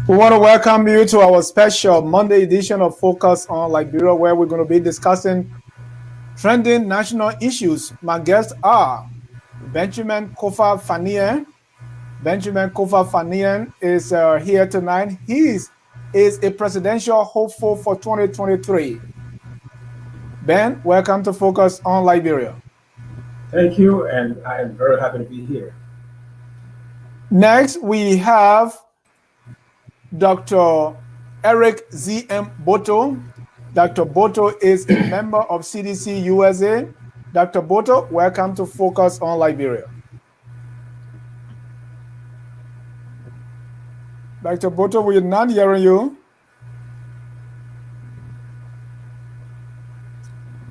We want to welcome you to our special Monday edition of Focus on Liberia, where we're going to be discussing trending national issues. My guests are Benjamin Kofa Fanien. Benjamin Kofa Fanien is here tonight. He is a presidential hopeful for 2023. Ben, welcome to Focus on Liberia. Thank you, and I am very happy to be here. Next, we have Dr. Eric Z.M. Botoe. Dr. Botoe is a member of CDC USA. Dr. Botoe, welcome to Focus on Liberia. Dr. Botoe, we're not hearing you.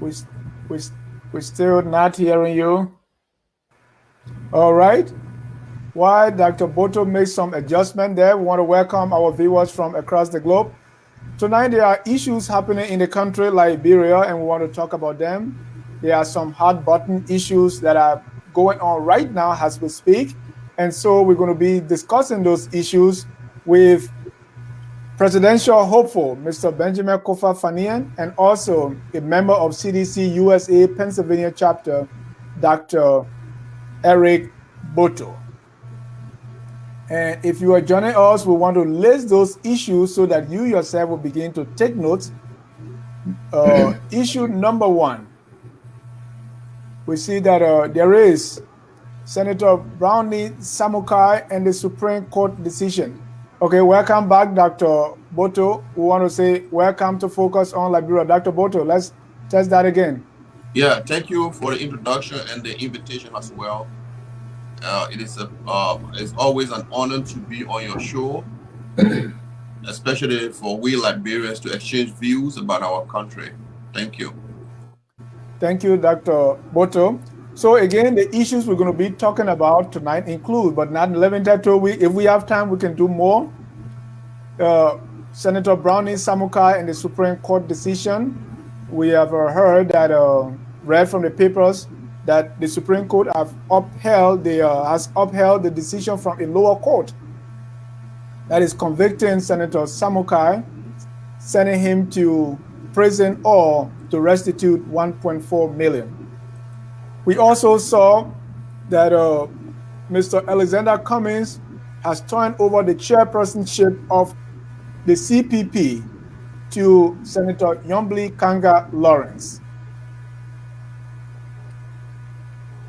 We're still not hearing you. All right. While Dr. Botoe makes some adjustment there, we want to welcome our viewers from across the globe. Tonight, there are issues happening in the country, Liberia, and we want to talk about them. There are some hot-button issues that are going on right now as we speak. And so we're going to be discussing those issues with presidential hopeful, Mr. Benjamin Kofa Fanien, and also a member of CDC USA Pennsylvania chapter, Dr. Eric Botoe. And if you are joining us, we want to list those issues so that you yourself will begin to take notes. Issue number one, we see that there is Senator Brownie Samukai and the Supreme Court decision. Okay, welcome back, Dr. Botoe. We want to say welcome to Focus on Liberia. Dr. Botoe, let's test that again. Yeah, thank you for the introduction and the invitation as well. It's always an honor to be on your show, especially for we Liberians to exchange views about our country. Thank you. Thank you, Dr. Botoe. So again, the issues we're going to be talking about tonight include, but not limited to, if we have time, we can do more. Senator Brownie Samukai and the Supreme Court decision. We have heard that, read from the papers, that the Supreme Court has upheld the decision from a lower court that is convicting Senator Samukai, sending him to prison or to restitute 1.4 million. We also saw that Mr. Alexander Cummings has turned over the chairpersonship of the CPP to Senator Yombly Kanga Lawrence.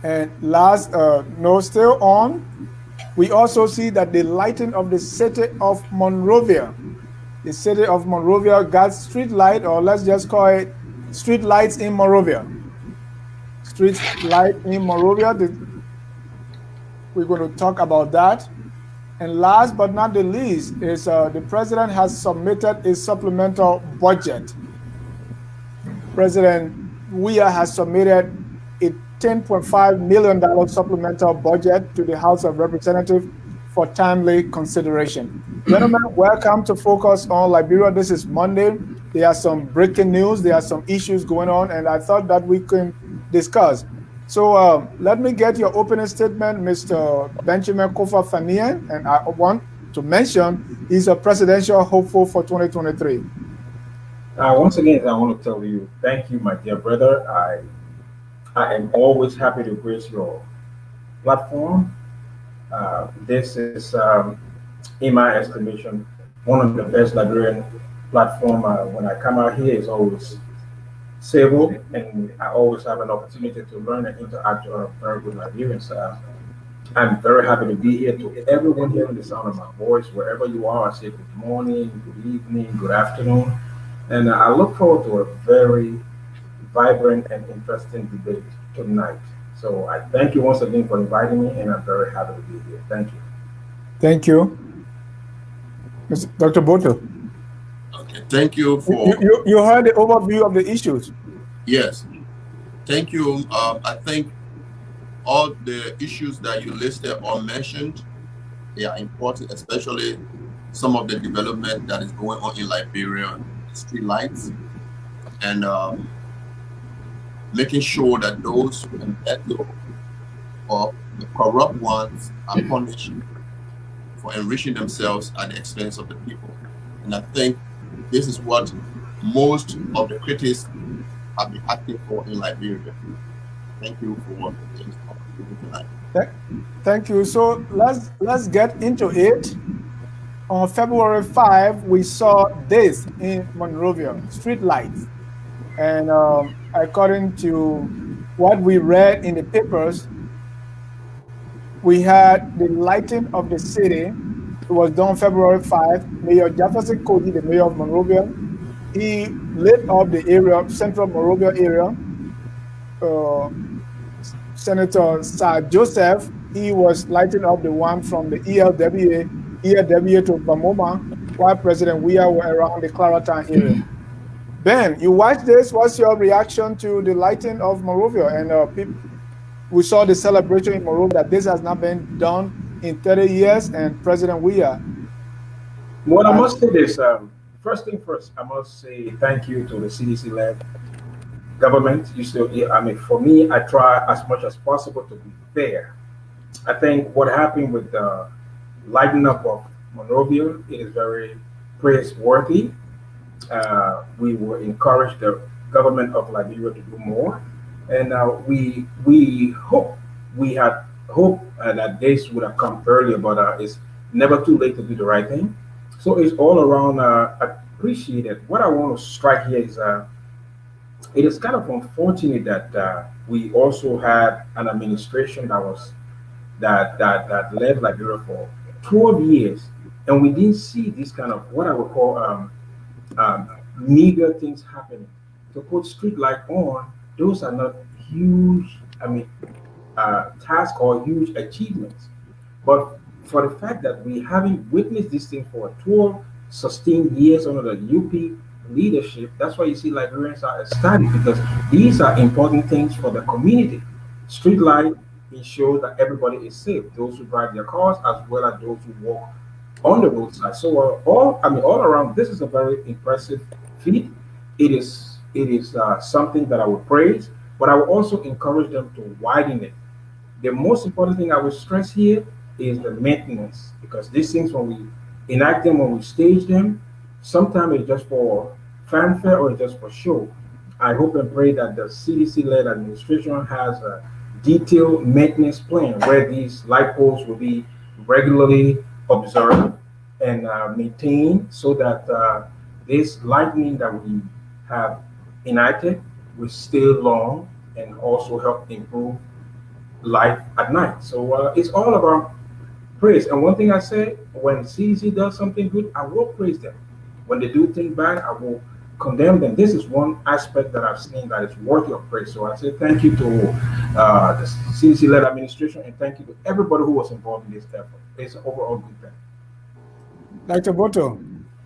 And last, still on, we also see that the lighting of the city of Monrovia. The city of Monrovia got street light, or let's just call it street lights in Monrovia. Street light in Monrovia. We're going to talk about that. And last but not the least is the president has submitted a supplemental budget. President Weah has submitted a $10.5 million supplemental budget to the House of Representatives for timely consideration. Gentlemen, welcome to Focus on Liberia. This is Monday. There are some breaking news. There are some issues going on, and I thought that we can discuss. So let me get your opening statement, Mr. Benjamin Kofa Fanien, and I want to mention he's a presidential hopeful for 2023. Once again, I want to tell you, thank you, my dear brother. I am always happy to grace your platform. This is, in my estimation, one of the best Liberian platform. When I come out here, it's always civil, and I always have an opportunity to learn and interact with very good Liberians. I'm very happy to be here. To everyone hearing the sound of my voice, wherever you are, I say good morning, good evening, good afternoon, and I look forward to a very vibrant and interesting debate tonight. So I thank you once again for inviting me, and I'm very happy to be here. Thank you. Thank you. Dr. Botoe. Okay, thank you for... You heard the overview of the issues. Yes, thank you. I think all the issues that you listed or mentioned, they are important, especially some of the development that is going on in Liberia, street lights, and making sure that those who embezzle or the corrupt ones are punished for enriching themselves at the expense of the people. And I think this is what most of the critics have been asking for in Liberia. Thank you for this opportunity tonight. Thank you. So let's get into it. On February 5, we saw this in Monrovia, street lights. And according to what we read in the papers, we had the lighting of the city. It was done February 5. Mayor Jefferson Cody, the mayor of Monrovia, he lit up the area, central Monrovia area. Senator Sir Joseph, he was lighting up the one from the ELWA to Bamoma, while President Weah were around the Claratown area. Ben, you watched this. What's your reaction to the lighting of Monrovia? And we saw the celebration in Monrovia that this has not been done in 30 years, and President Weah. Well, I must say this. First thing first, I must say thank you to the CDC-led government. For me, I try as much as possible to be fair. I think what happened with the lighting up of Monrovia is very praiseworthy. We will encourage the government of Liberia to do more, and we hope had hope that this would have come earlier, but it's never too late to do the right thing. So it's all around appreciated. What I want to strike here is it is kind of unfortunate that we also had an administration that led Liberia for 12 years, and we didn't see this kind of what I would call meager things happening. To put street light on, those are not huge, task or huge achievements. But for the fact that we haven't witnessed this thing for 12 sustained years under the UP leadership, that's why you see Liberians are ecstatic, because these are important things for the community. Street light ensures that everybody is safe, those who drive their cars as well as those who walk on the roadside. So all around, this is a very impressive feat. It is something that I would praise, but I will also encourage them to widen it. The most important thing I would stress here is the maintenance, because these things, when we enact them, when we stage them, sometimes it's just for fanfare or it's just for show. I hope and pray that the CDC-led administration has a detailed maintenance plan where these light poles will be regularly observed and maintained, so that this lightning that we have enacted will stay long and also help improve life at night. So it's all about praise. And one thing I say, when CDC does something good, I will praise them. When they do things bad, I will condemn them. This is one aspect that I've seen that is worthy of praise. So I say thank you to the CDC-led administration, and thank you to everybody who was involved in this effort. It's an overall good thing. Dr. Botoe,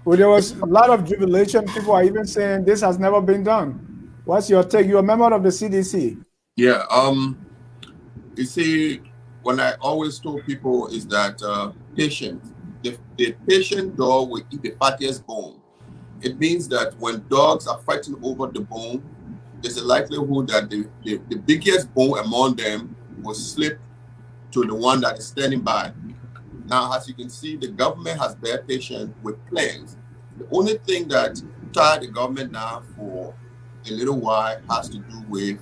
well, there was a lot of jubilation. People are even saying this has never been done. What's your take? You're a member of the CDC. Yeah. You see, when I always told people is that patience, the patient dog will eat the fattiest bone. It means that when dogs are fighting over the bone, there's a likelihood that the biggest bone among them will slip to the one that is standing by. Now, as you can see, the government has their patience with plans. The only thing that tied the government down for a little while has to do with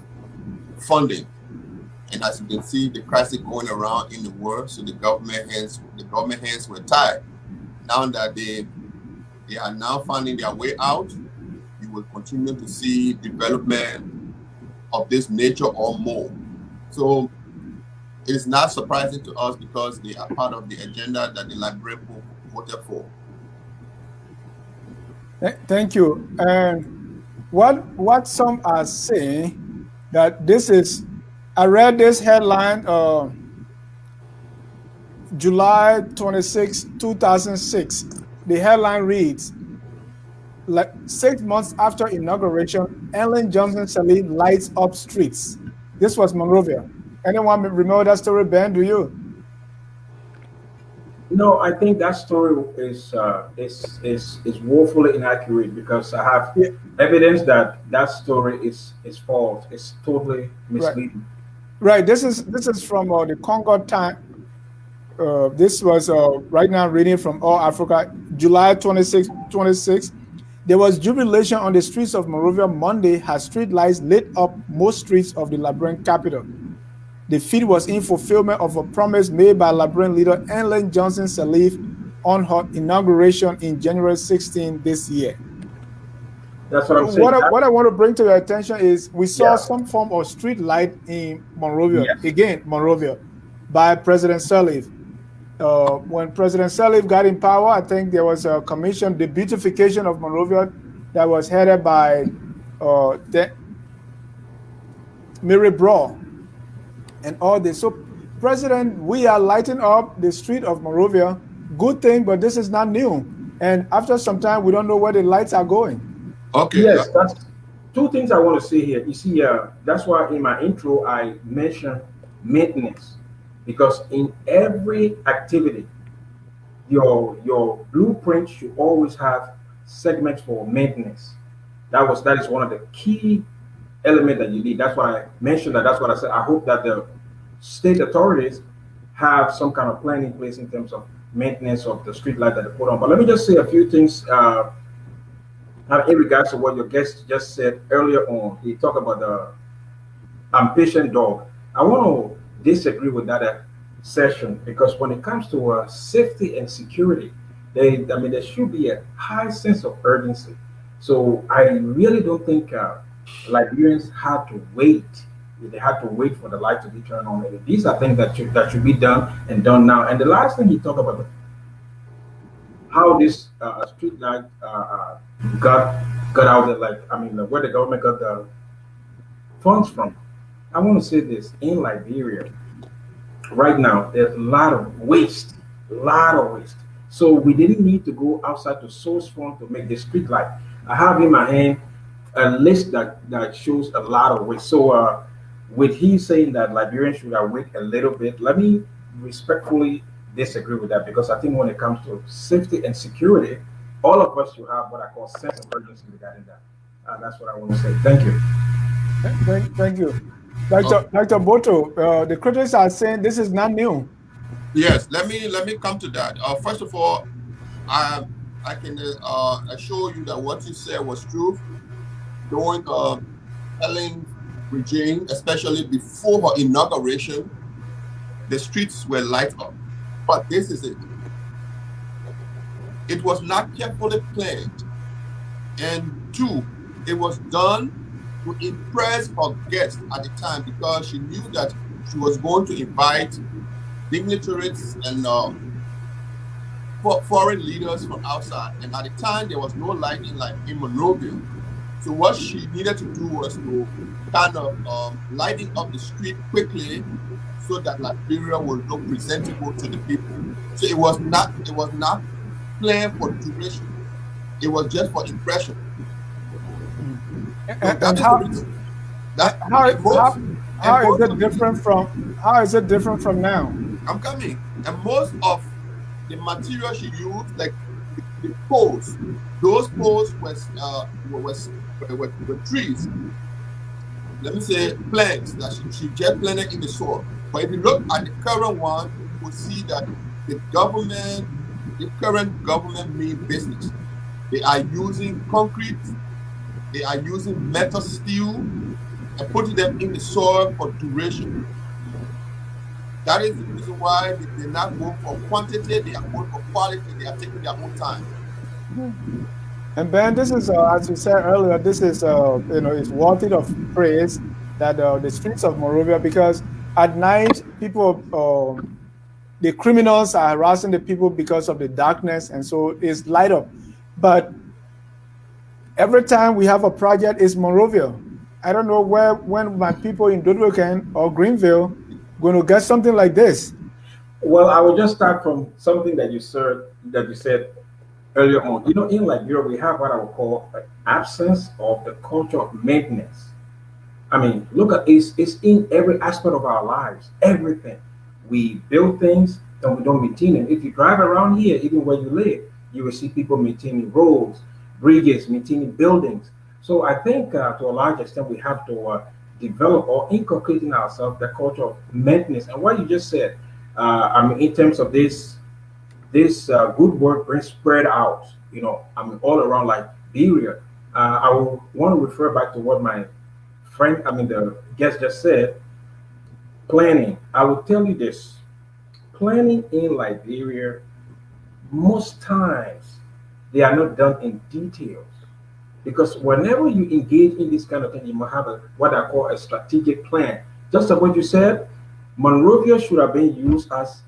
funding. And as you can see, the crisis going around in the world, so the government hands were tied. Now that they are now finding their way out, you will continue to see development of this nature or more. So it is not surprising to us, because they are part of the agenda that the Liberian people voted for. Thank you. And what some are saying that this is, I read this headline, July 26, 2006. The headline reads, like 6 months after inauguration, Ellen Johnson Sirleaf lights up streets. This was Monrovia. Anyone remember that story, Ben? Do you? No, I think that story is woefully inaccurate, because I have evidence that that story is false. It's totally misleading. Right. This is from the Congo time. This was right now reading from All Africa, July 26, 26. There was jubilation on the streets of Monrovia Monday as street lights lit up most streets of the Liberian capital. The feat was in fulfillment of a promise made by Liberian leader Ellen Johnson Sirleaf on her inauguration in January 16 this year. That's what I'm saying. What I want to bring to your attention is we saw Yeah. some form of street light in Monrovia, Yes. again, Monrovia, by President Sirleaf. When President Sirleaf got in power, I think there was a commission, the beautification of Monrovia, that was headed by Mary Braw and all this. So, President, we are lighting up the street of Monrovia. Good thing, but this is not new. And after some time, we don't know where the lights are going. Okay. Yes, that's two things I want to say here. You see, that's why in my intro I mentioned maintenance, because in every activity, your blueprint should always have segments for maintenance. That is one of the key elements that you need. That's why I mentioned that. That's what I said. I hope that the state authorities have some kind of plan in place in terms of maintenance of the street light that they put on. But let me just say a few things. In regards to what your guest just said earlier on, he talked about the impatient dog. I want to disagree with that session, because when it comes to safety and security, there should be a high sense of urgency. So I really don't think Liberians had to wait. They had to wait for the light to be turned on. These are things that should be done and done now. And the last thing he talked about, how this street light got out there, where the government got the funds from. I want to say this: in Liberia, right now, there's a lot of waste. So we didn't need to go outside to source fund to make the street light. I have in my hand a list that shows a lot of waste. So with he saying that Liberians should have wait a little bit, let me respectfully disagree with that, because I think when it comes to safety and security, all of us should have what I call sense of urgency regarding that. That's what I want to say. Thank you. Thank you. Okay. Dr. Boto, the critics are saying this is not new. Yes. Let me come to that. First of all, I can assure you that what you said was true. During Ellen regime, especially before her inauguration, the streets were light up. But this is it. It was not carefully planned. And two, it was done to impress her guests at the time, because she knew that she was going to invite dignitaries and foreign leaders from outside. And at the time, there was no lighting like in Monrovia. So what she needed to do was to kind of lighting up the street quickly, so that Liberia will look presentable to the people. So it was not planned for duration. It was just for impression. So that is the reason. How is it different from now? I'm coming. And most of the material she used, like the poles, those poles were trees. Let me say plants that she just planted in the soil. But if you look at the current one, you will see that the current government mean business. They are using concrete, they are using metal steel, and putting them in the soil for duration. That is the reason why they not go for quantity, they are going for quality, they are taking their own time. And Ben, this is, as you said earlier, this is, it's worthy of praise that the streets of Monrovia, because at night, people, the criminals are harassing the people because of the darkness, and so it's light up. But every time we have a project, it's Monrovia. I don't know when my people in Dudwoken or Greenville going to get something like this. Well, I will just start from something that you said earlier on. In Liberia, we have what I would call an absence of the culture of maintenance. I mean, look at it's in every aspect of our lives. Everything. We build things and we don't maintain them. If you drive around here, even where you live, you will see people maintaining roads, bridges, maintaining buildings. So I think to a large extent we have to develop or inculcate in ourselves the culture of maintenance. And what you just said, I mean, in terms of this good work being spread out, I mean, all around Liberia. I will want to refer back to what my friend, I mean, the guest just said. Planning. I will tell you this: planning in Liberia, most times they are not done in details. Because whenever you engage in this kind of thing, you must have what I call a strategic plan. Just like what you said, Monrovia should have been used as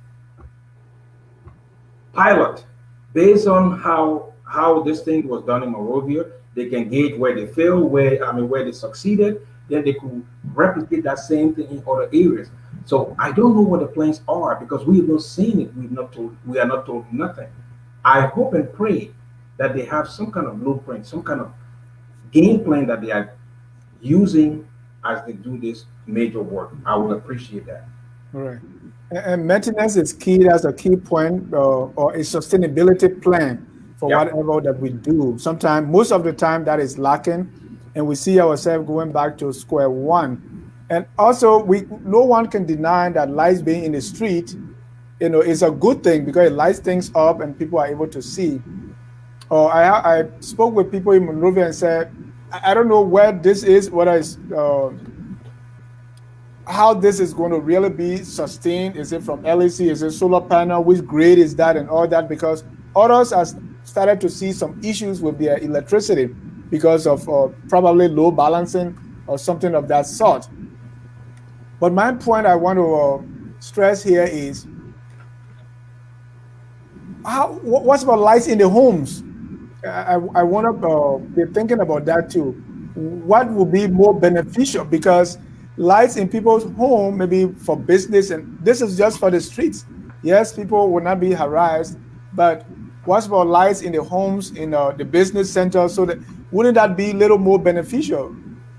pilot based on how this thing was done in Monrovia. They can gauge where they failed, where they succeeded. Then they could replicate that same thing in other areas. So I don't know what the plans are because we have not seen it. We are not told nothing. I hope and pray that they have some kind of blueprint, some kind of game plan that they are using as they do this major work. I will appreciate that. Right. And maintenance is key. That's a key point, or a sustainability plan for Yeah. whatever that we do. Sometimes, most of the time, that is lacking, and we see ourselves going back to square one. And also, no one can deny that lights being in the street, is a good thing because it lights things up and people are able to see. Or I spoke with people in Monrovia and said, I don't know where this is, whether it's how this is going to really be sustained. Is it from LEC? Is it solar panel? Which grade is that and all that? Because others have started to see some issues with their electricity because of probably low balancing or something of that sort. But my point I want to stress here is what's about lights in the homes? I want to be thinking about that too. What would be more beneficial? Because lights in people's home, maybe for business, and this is just for the streets. Yes, people will not be harassed, but what about lights in the homes, in the business center? So that wouldn't that be a little more beneficial?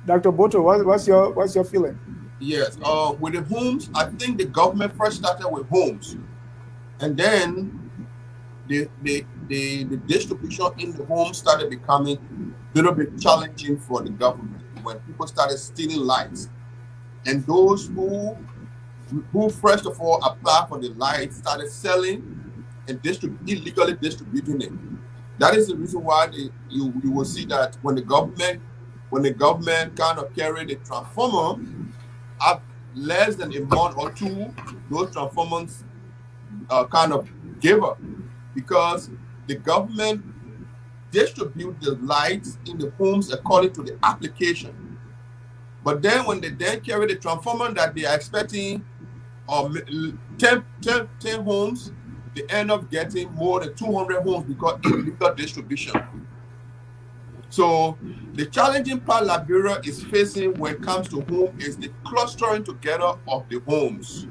Dr. Boto, what's your feeling? Yes. With the homes, I think the government first started with homes, and then the distribution in the home started becoming a little bit challenging for the government when people started stealing lights. And those who first of all applied for the lights started selling and illegally distributing it. That is the reason why you will see that when the government kind of carried a transformer, up less than a month or two, those transformers kind of gave up because the government distribute the lights in the homes according to the application. But then when they then carry the transformer that they are expecting 10 homes, they end up getting more than 200 homes because illegal distribution. So the challenging part Liberia is facing when it comes to home is the clustering together of the homes.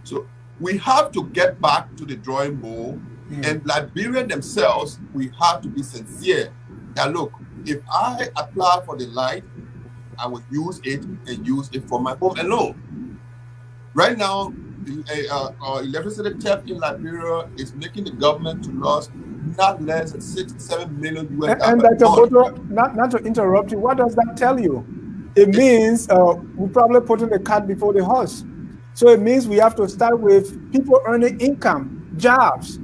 So we have to get back to the drawing board, and Liberians themselves, we have to be sincere. Now look, if I apply for the light, I will use it and use it for my home alone. Right now, electricity theft in Liberia is making the government to lose not less than 6-7 million US dollars. And Dr. Boto, not to interrupt you, what does that tell you? It means we're probably putting the cart before the horse. So it means we have to start with people earning income, jobs.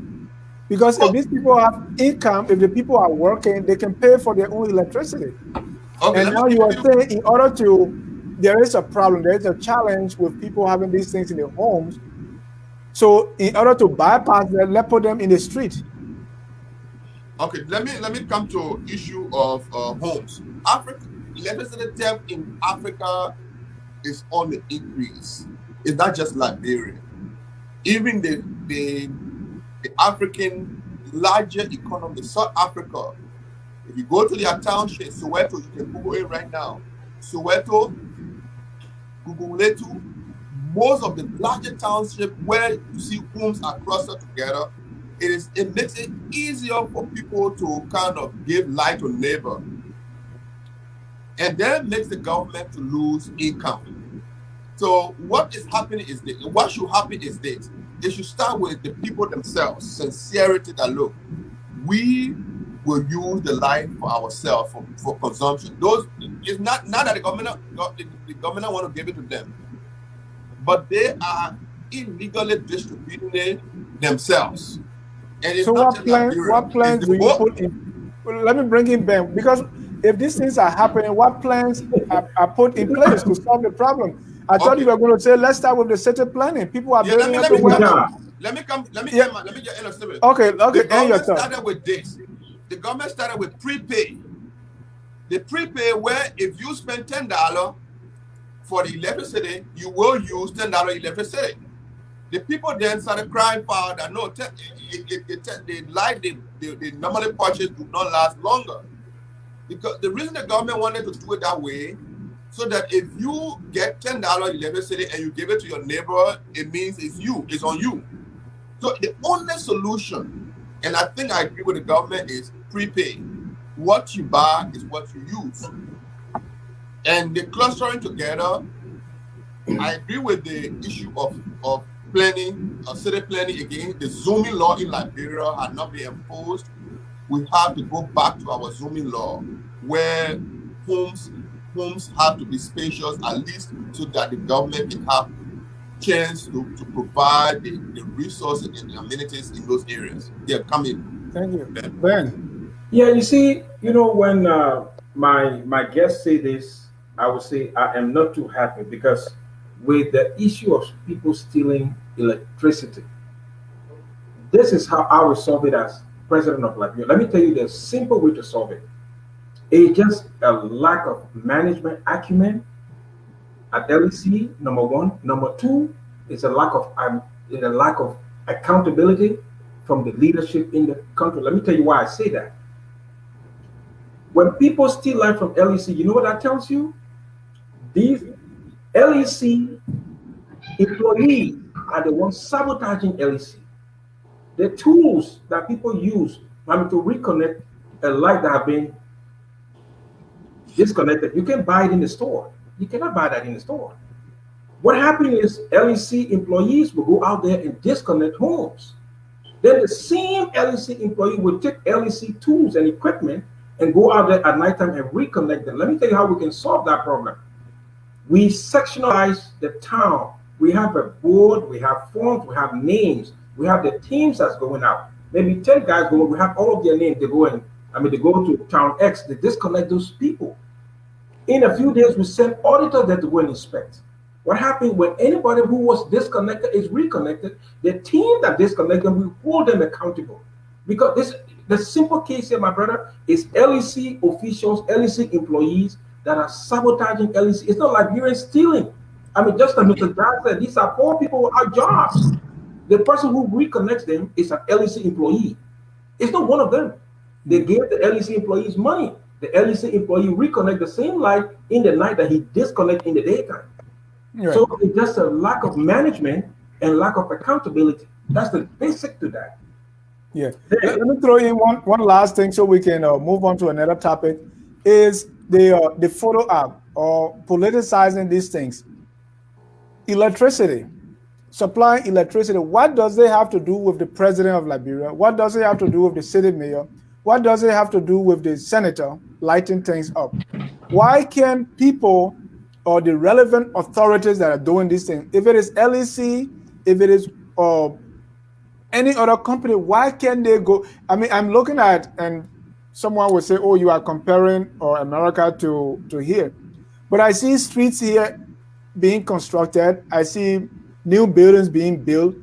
Because if these people have income, if the people are working, they can pay for their own electricity. Okay, and now you are saying in order to, there is a problem, there is a challenge with people having these things in their homes. So in order to bypass that, let's put them in the street. Okay, let me come to issue of homes. Electricity theft in Africa is on the increase. It's not just Liberia. Even the African larger economy, South Africa. If you go to their township, Soweto, you can Google it right now. Soweto, Google it too. Most of the larger townships where you see homes are clustered together, it makes it easier for people to kind of give light to neighbor. And then makes the government to lose income. So what is happening is this. What should happen is this. It should start with the people themselves, sincerity that look, we will use the light for ourselves for consumption. Those it's not that the government want to give it to them, but they are illegally distributing it themselves. And it's So not just Liberia, what it's plans the do you both. put in? Well, let me bring in Ben, because if these things are happening, what plans are put in place to solve the problem? I thought you Okay. were going to say, let's start with the city planning. People are Yeah, building let me everywhere. come in. Yeah. Let me Yeah. end let me just illustrate. Okay, The end your government thought. started with this. The government started with prepay. The prepay where if you spend $10 for the electricity, you will use $10 electricity. The people then started crying foul that no, the light they normally purchase do not last longer. Because the reason the government wanted to do it that way, so that if you get $10 electricity and you give it to your neighbor, it means it's on you. So the only solution, and I think I agree with the government, is prepay. What you buy is what you use. And the clustering together, I agree with the issue of planning, city planning again. The zoning law in Liberia had not been enforced. We have to go back to our zoning law where homes have to be spacious at least so that the government can have chance to provide the resources and the amenities in those areas. They are coming. Thank you. Ben. Ben. Yeah, you see, when my guests say this, I would say I am not too happy because with the issue of people stealing electricity, this is how I will solve it as president of Liberia. Let me tell you the simple way to solve it. It's just a lack of management acumen at LEC, number one. Number two, it's a lack of accountability from the leadership in the country. Let me tell you why I say that. When people steal life from LEC, you know what that tells you? These LEC employees are the ones sabotaging LEC. The tools that people use, to reconnect a light that have been disconnected, you can buy it in the store. You cannot buy that in the store. What happened is LEC employees will go out there and disconnect homes. Then the same LEC employee will take LEC tools and equipment and go out there at nighttime and reconnect them. Let me tell you how we can solve that problem. We sectionalize the town. We have a board, we have forms, we have names, we have the teams that's going out. Maybe 10 guys go, we have all of their names. They go in, they go to town X, they disconnect those people. In a few days, we send auditors there to go and inspect. What happened when anybody who was disconnected is reconnected, the team that disconnected them, we hold them accountable. Because the simple case here, my brother, is LEC officials, LEC employees that are sabotaging LEC. It's not like you're stealing. Just as Mr. John said, these are poor people without jobs. The person who reconnects them is an LEC employee. It's not one of them. They gave the LEC employees money. The LEC employee reconnect the same light in the night that he disconnect in the daytime. Right. So it's just a lack of management and lack of accountability. That's the basic to that. Yeah. Let me throw in one last thing so we can move on to another topic. Is the photo app or politicizing these things? Electricity, supplying electricity. What does it have to do with the president of Liberia? What does it have to do with the city mayor? What does it have to do with the senator lighting things up? Why can people or the relevant authorities that are doing these things, if it is LEC, if it is any other company, why can't they go? I'm looking at, and someone would say, oh, you are comparing America to here. But I see streets here being constructed. I see new buildings being built.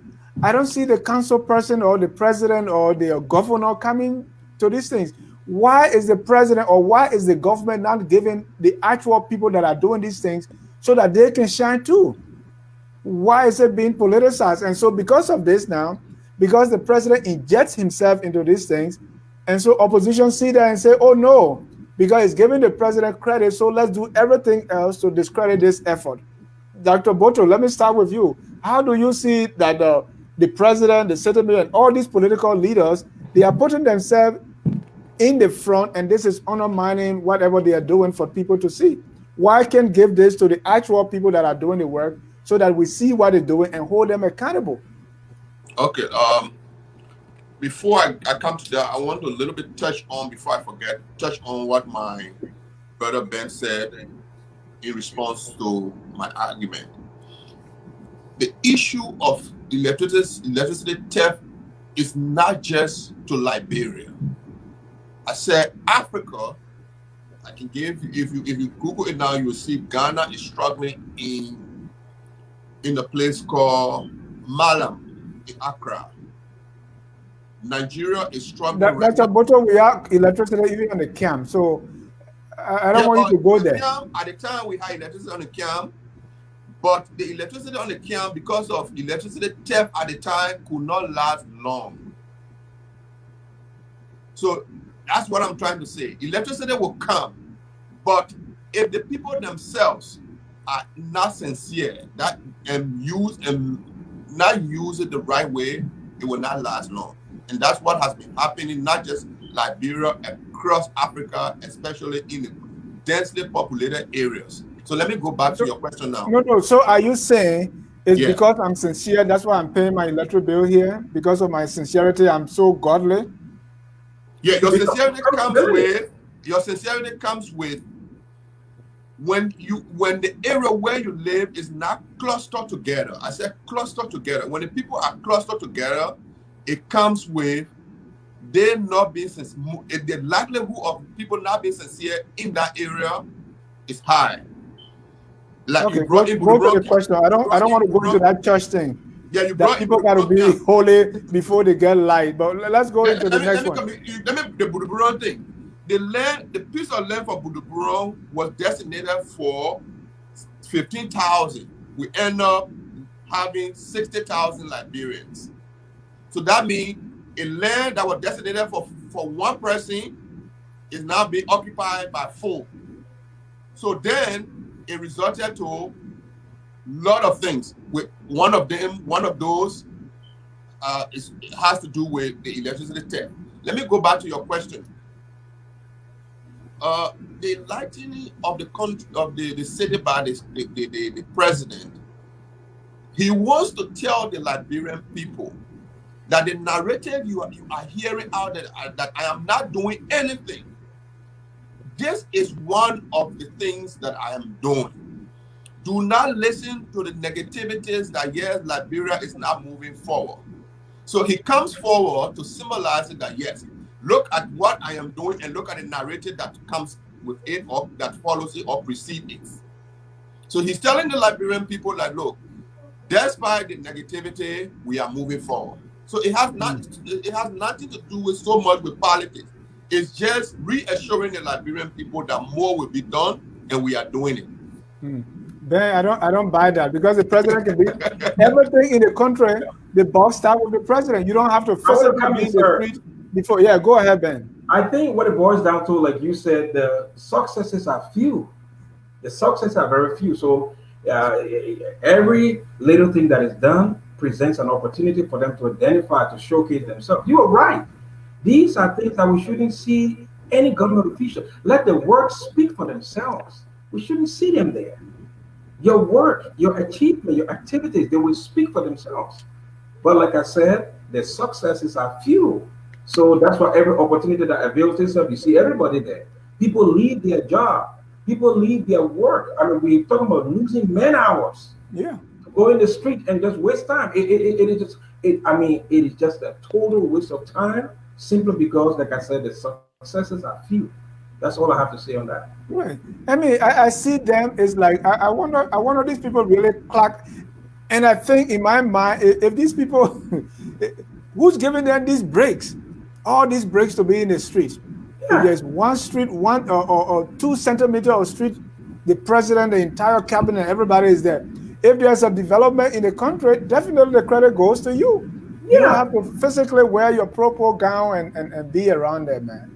I don't see the council person or the president or the governor coming to these things. Why is the president or why is the government not giving the actual people that are doing these things so that they can shine too? Why is it being politicized? And so because of this now, because the president injects himself into these things, and so opposition see that and say, oh no, because it's giving the president credit, so let's do everything else to discredit this effort. Dr. Boto, let me start with you. How do you see that the president, the settlement, and all these political leaders, they are putting themselves in the front, and this is undermining whatever they are doing for people to see? Why can't give this to the actual people that are doing the work so that we see what they're doing and hold them accountable? Okay. Before I come to that, I want to a little bit touch on what my brother Ben said in response to my argument. the issue of electricity theft is not just to Liberia. I said Africa. I can give you, if you Google it now, you will see Ghana is struggling in a place called Malam in Accra. Nigeria is struggling right Dr. now. Botoe, we have electricity even on the camp, so I don't want you to go there. At the time, we had electricity on the camp, but the electricity on the camp, because of electricity theft at the time, could not last long. So that's what I'm trying to say. Electricity will come, but if the people themselves are not sincere and not use it the right way, it will not last long. And that's what has been happening, not just Liberia, across Africa, especially in the densely populated areas. So let me go back to your question now. No. So are you saying it's because I'm sincere, that's why I'm paying my electric bill here? Because of my sincerity, I'm so godly? Yeah, your sincerity comes with when the area where you live is not clustered together. I said clustered together. When the people are clustered together, it comes with they not being sincere. The likelihood of people not being sincere in that area is high. Like okay, go to the question. I don't want to go into that church thing. Yeah, that people got to be holy before they get light. But let's go into the next one. Let me the Buduburon thing. The piece of land for Buduburon was designated for 15,000. We end up having 60,000 Liberians. So that means a land that was designated for one person is now being occupied by 4. So then it resulted to a lot of things. With one of those has to do with the electricity theft. Let me go back to your question. The enlightening of the city by the president, he wants to tell the Liberian people that the narrative you are hearing out that I am not doing anything. This is one of the things that I am doing. Do not listen to the negativities that yes, Liberia is not moving forward. So he comes forward to symbolize it that yes, look at what I am doing and look at the narrative that comes with it or that follows it or precedes it. So he's telling the Liberian people that look, despite the negativity, we are moving forward. So it has nothing to do with so much with politics. It's just reassuring the Liberian people that more will be done and we are doing it. Ben, I don't buy that because the president can be everything in the country. The boss start with the president. You don't have to physically be in the street before. Yeah, go ahead, Ben. I think what it boils down to, like you said, the successes are few. The successes are very few. So every little thing that is done presents an opportunity for them to identify, to showcase themselves. You are right. These are things that we shouldn't see any government official. Let the work speak for themselves. We shouldn't see them there. Your work, your achievement, your activities, they will speak for themselves. But like I said, the successes are few. So that's why every opportunity that avails itself, you see everybody there. People leave their job. People leave their work. I mean, we're talking about losing man hours. Yeah. To go in the street and just waste time. It is just a total waste of time simply because, like I said, the successes are few. That's all I have to say on that. Right. I mean, I see them as like I wonder these people really clock. And I think in my mind, if these people, who's giving them these breaks, all these breaks to be in the street? Yeah. If there's one street, one or 2 centimeters of street, the president, the entire cabinet, everybody is there. If there's a development in the country, definitely the credit goes to you. Yeah. You don't have to physically wear your proper gown and be around there, man.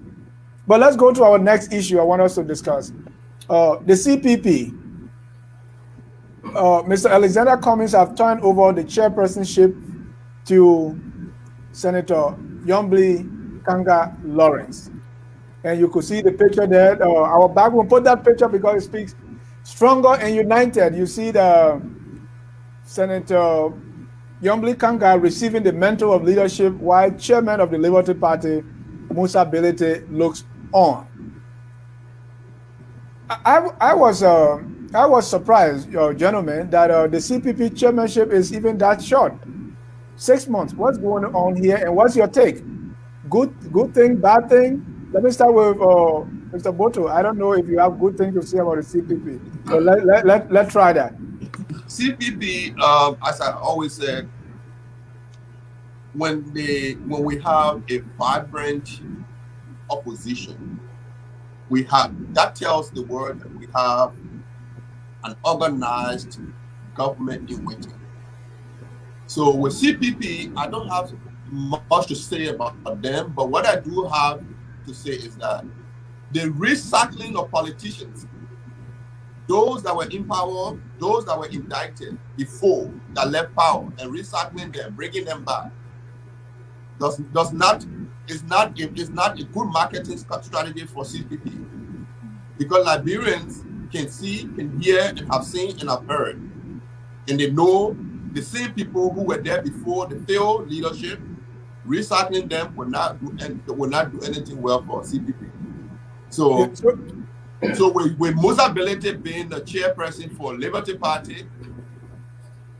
But let's go to our next issue I want us to discuss. The CPP. Mr. Alexander Cummings have turned over the chairpersonship to Senator Yombly Kanga Lawrence. And you could see the picture there. Our back will put that picture because it speaks stronger and united. You see the Senator Yombly Kanga receiving the mantle of leadership while chairman of the Liberty Party, Musa Belete, looks on. I I was surprised, gentlemen, that the CPP chairmanship is even that short. 6 months. What's going on here, and what's your take? Good thing, bad thing? Let me start with Mr. Boto. I don't know if you have good things to say about the CPP. So let's try that. CPP, as I always said, when we have a vibrant opposition, that tells the world that we have an organized government in waiting. So with CPP, I don't have much to say about them, but what I do have to say is that the recycling of politicians, those that were in power, those that were indicted before, that left power, and recycling them, bringing them back, is not a good marketing strategy for CPP, because Liberians can see, can hear, and have seen and have heard, and they know the same people who were there before the failed leadership. Recycling them will not do anything well for CPP. So with Musa Belete being the chairperson for Liberty Party,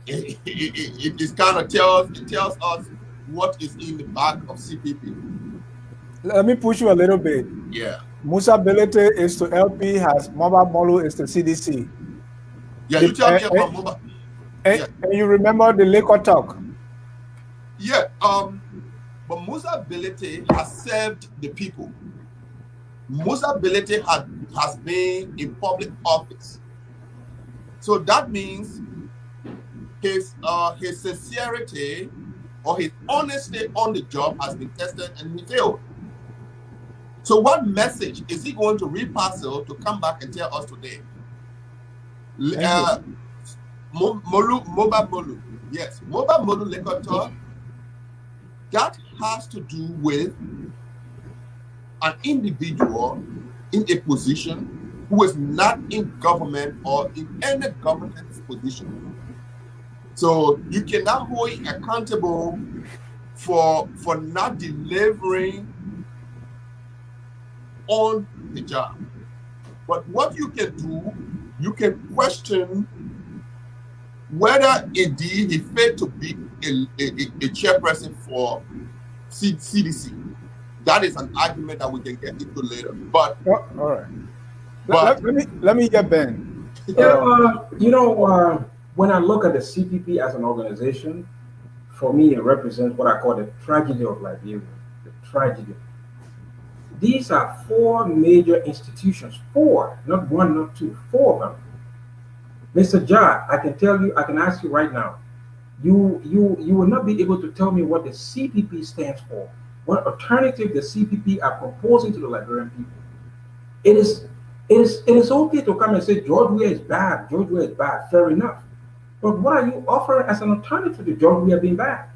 it kind of tells us what is in the back of CPP. Let me push you a little bit. Yeah. Musa Belete is to LP, has Moba Molu is to CDC. Yeah, you tell me about Moba. And you remember the Laker talk? Yeah. But Musa Belete has served the people. Musa Belete has been in public office. So that means his sincerity or his honesty on the job has been tested and he failed. So what message is he going to reparcel to come back and tell us today? Moba Molu. Yes, Moba Molu Lekotor. That has to do with an individual in a position who is not in government or in any governance position. So you cannot hold him accountable for not delivering on the job. But what you can do, you can question whether indeed he failed to be a chairperson for CDC. That is an argument that we can get into later. But all right, let me get Ben. When I look at the CPP as an organization, for me it represents what I call the tragedy of Liberia. The tragedy. These are four major institutions. Four, not one, not two. Four of them. Mr. Jah, I can ask you right now. You will not be able to tell me what the CPP stands for, what alternative the CPP are proposing to the Liberian people. It is okay to come and say George Weah is bad, George Weah is bad, fair enough. But what are you offering as an alternative to George Weah being bad?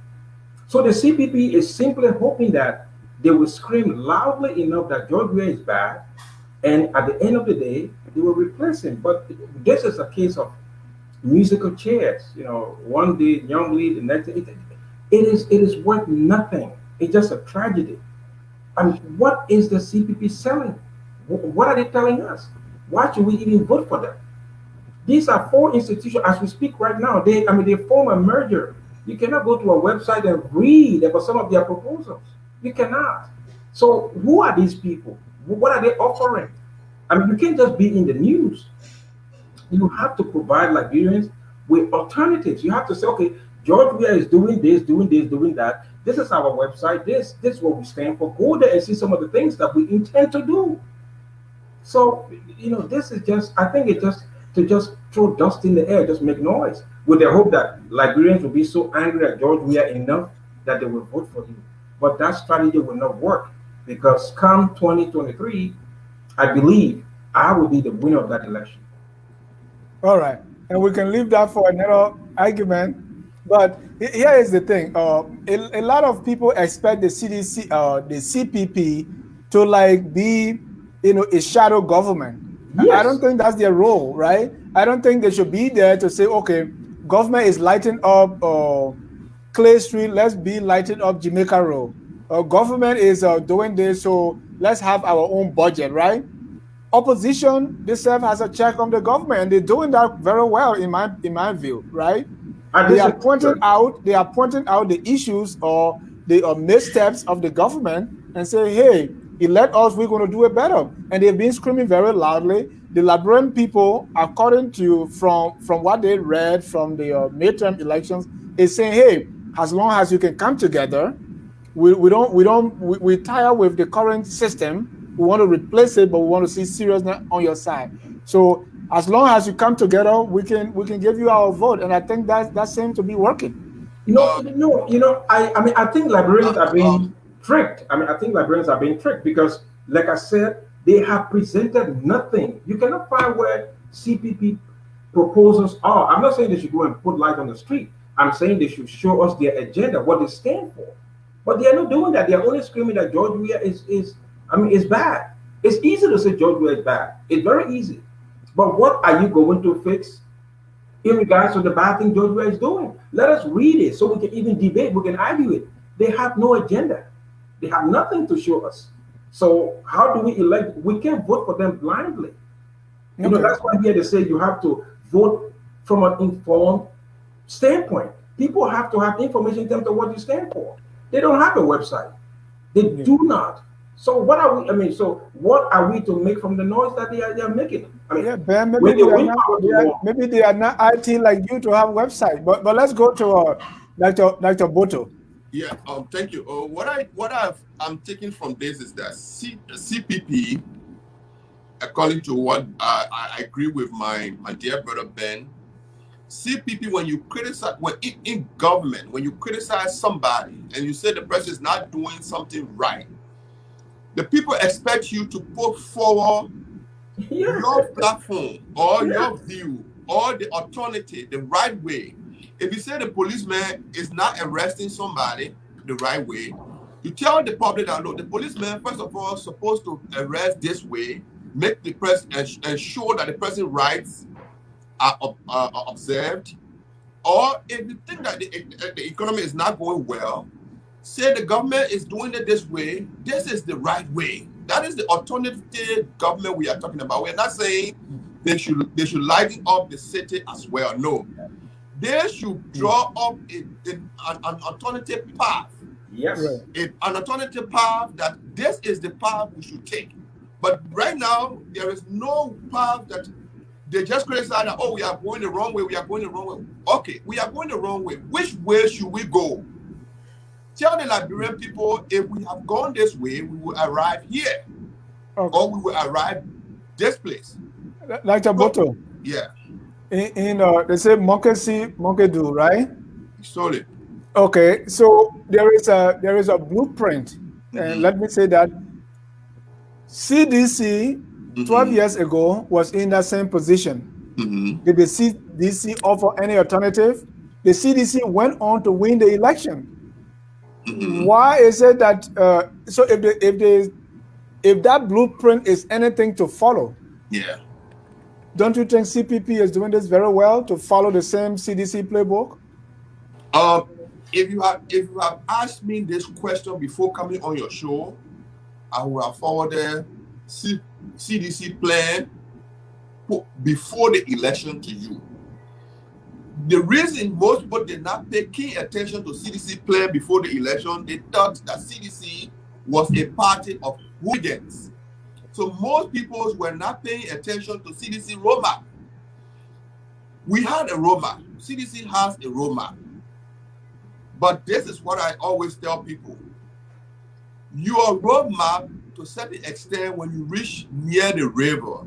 So the CPP is simply hoping that they will scream loudly enough that George Weah is bad, and at the end of the day, they will replace him. But this is a case of musical chairs. One day Young Lee, the next day, it is worth nothing. It's just a tragedy. I mean, what is the CPP selling? What are they telling us? Why should we even vote for them? These are four institutions as we speak right now. They form a merger. You cannot go to a website and read about some of their proposals. You cannot. So who are these people? What are they offering? I mean, you can't just be in the news. You have to provide Liberians with alternatives. You have to say, okay, George Weah is doing this, doing that. This is our website. This is what we stand for. Go there and see some of the things that we intend to do. So, this is just, I think it's just to just throw dust in the air, just make noise, with the hope that Liberians will be so angry at George Weah enough that they will vote for him. But that strategy will not work, because come 2023, I believe I will be the winner of that election. All right, and we can leave that for another argument. But here is the thing: a lot of people expect the CDC, the CPP, to be, a shadow government. Yes. I don't think that's their role, right? I don't think they should be there to say, okay, government is lighting up Clay Street, let's be lighting up Jamaica Road. Government is doing this, so let's have our own budget, right? opposition, they serve as a check on the government, and they're doing that very well in my view, right? They are pointing out the issues or the missteps of the government and say, hey, elect us, we're going to do it better. And they've been screaming very loudly. The Liberian people, according to from what they read from the midterm elections, is saying, hey, as long as you can come together, we tire with the current system. We want to replace it, but we want to see seriousness on your side. So as long as you come together, we can give you our vote, and I think that seems to be working. I think Liberians are being tricked. I think Liberians are being tricked because, like I said, they have presented nothing. You cannot find where CPP proposals are. I'm not saying they should go and put light on the street. I'm saying they should show us their agenda, what they stand for. But they are not doing that. They are only screaming that George Weah is bad. It's easy to say George Weah is bad. It's very easy. But what are you going to fix in regards to the bad thing George Weah is doing? Let us read it so we can even debate, we can argue it. They have no agenda. They have nothing to show us. So how do we elect? We can't vote for them blindly. Okay. That's why here they say you have to vote from an informed standpoint. People have to have information in terms of what you stand for. They don't have a website. They do not. So what are we? So what are we to make from the noise that they are making? Ben, maybe they are not IT like you to have a website. But let's go to Dr. Botoe. Yeah. Thank you. I'm taking from this is that CPP, according to what I agree with my dear brother Ben. CPP, when you criticize, in government, when you criticize somebody and you say the person is not doing something right, the people expect you to put forward your platform or your view or the alternative the right way. If you say the policeman is not arresting somebody the right way, you tell the public that, look, the policeman, first of all, is supposed to arrest this way, make the person ensure that the person's rights are observed. Or if you think that the economy is not going well, say the government is doing it this way, this is the right way. That is the alternative government we are talking about. We're not saying they should lighten up the city as well. No. They should draw up an alternative path. Yes. Right. An alternative path that this is the path we should take. But right now, there is no path that they just criticize that, oh, we are going the wrong way, we are going the wrong way. Okay, we are going the wrong way. Which way should we go? Tell the Liberian people, if we have gone this way, we will arrive here. Okay. Or we will arrive this place. Dr. Botoe. Yeah. They say monkey see, monkey do, right? Solid. Okay, so there is a blueprint. And let me say that CDC 12 years ago was in that same position. Did the CDC offer any alternative? The CDC went on to win the election. Why is it that so if that blueprint is anything to follow? Yeah. Don't you think CPP is doing this very well to follow the same CDC playbook? If you have asked me this question before coming on your show, I would have forwarded CDC plan before the election to you. The reason most people did not pay keen attention to CDC plan before the election, they thought that CDC was a party of hooligans. So most people were not paying attention to CDC roadmap. We had a roadmap. CDC has a roadmap. But this is what I always tell people. Your roadmap, to a certain extent, when you reach near the river,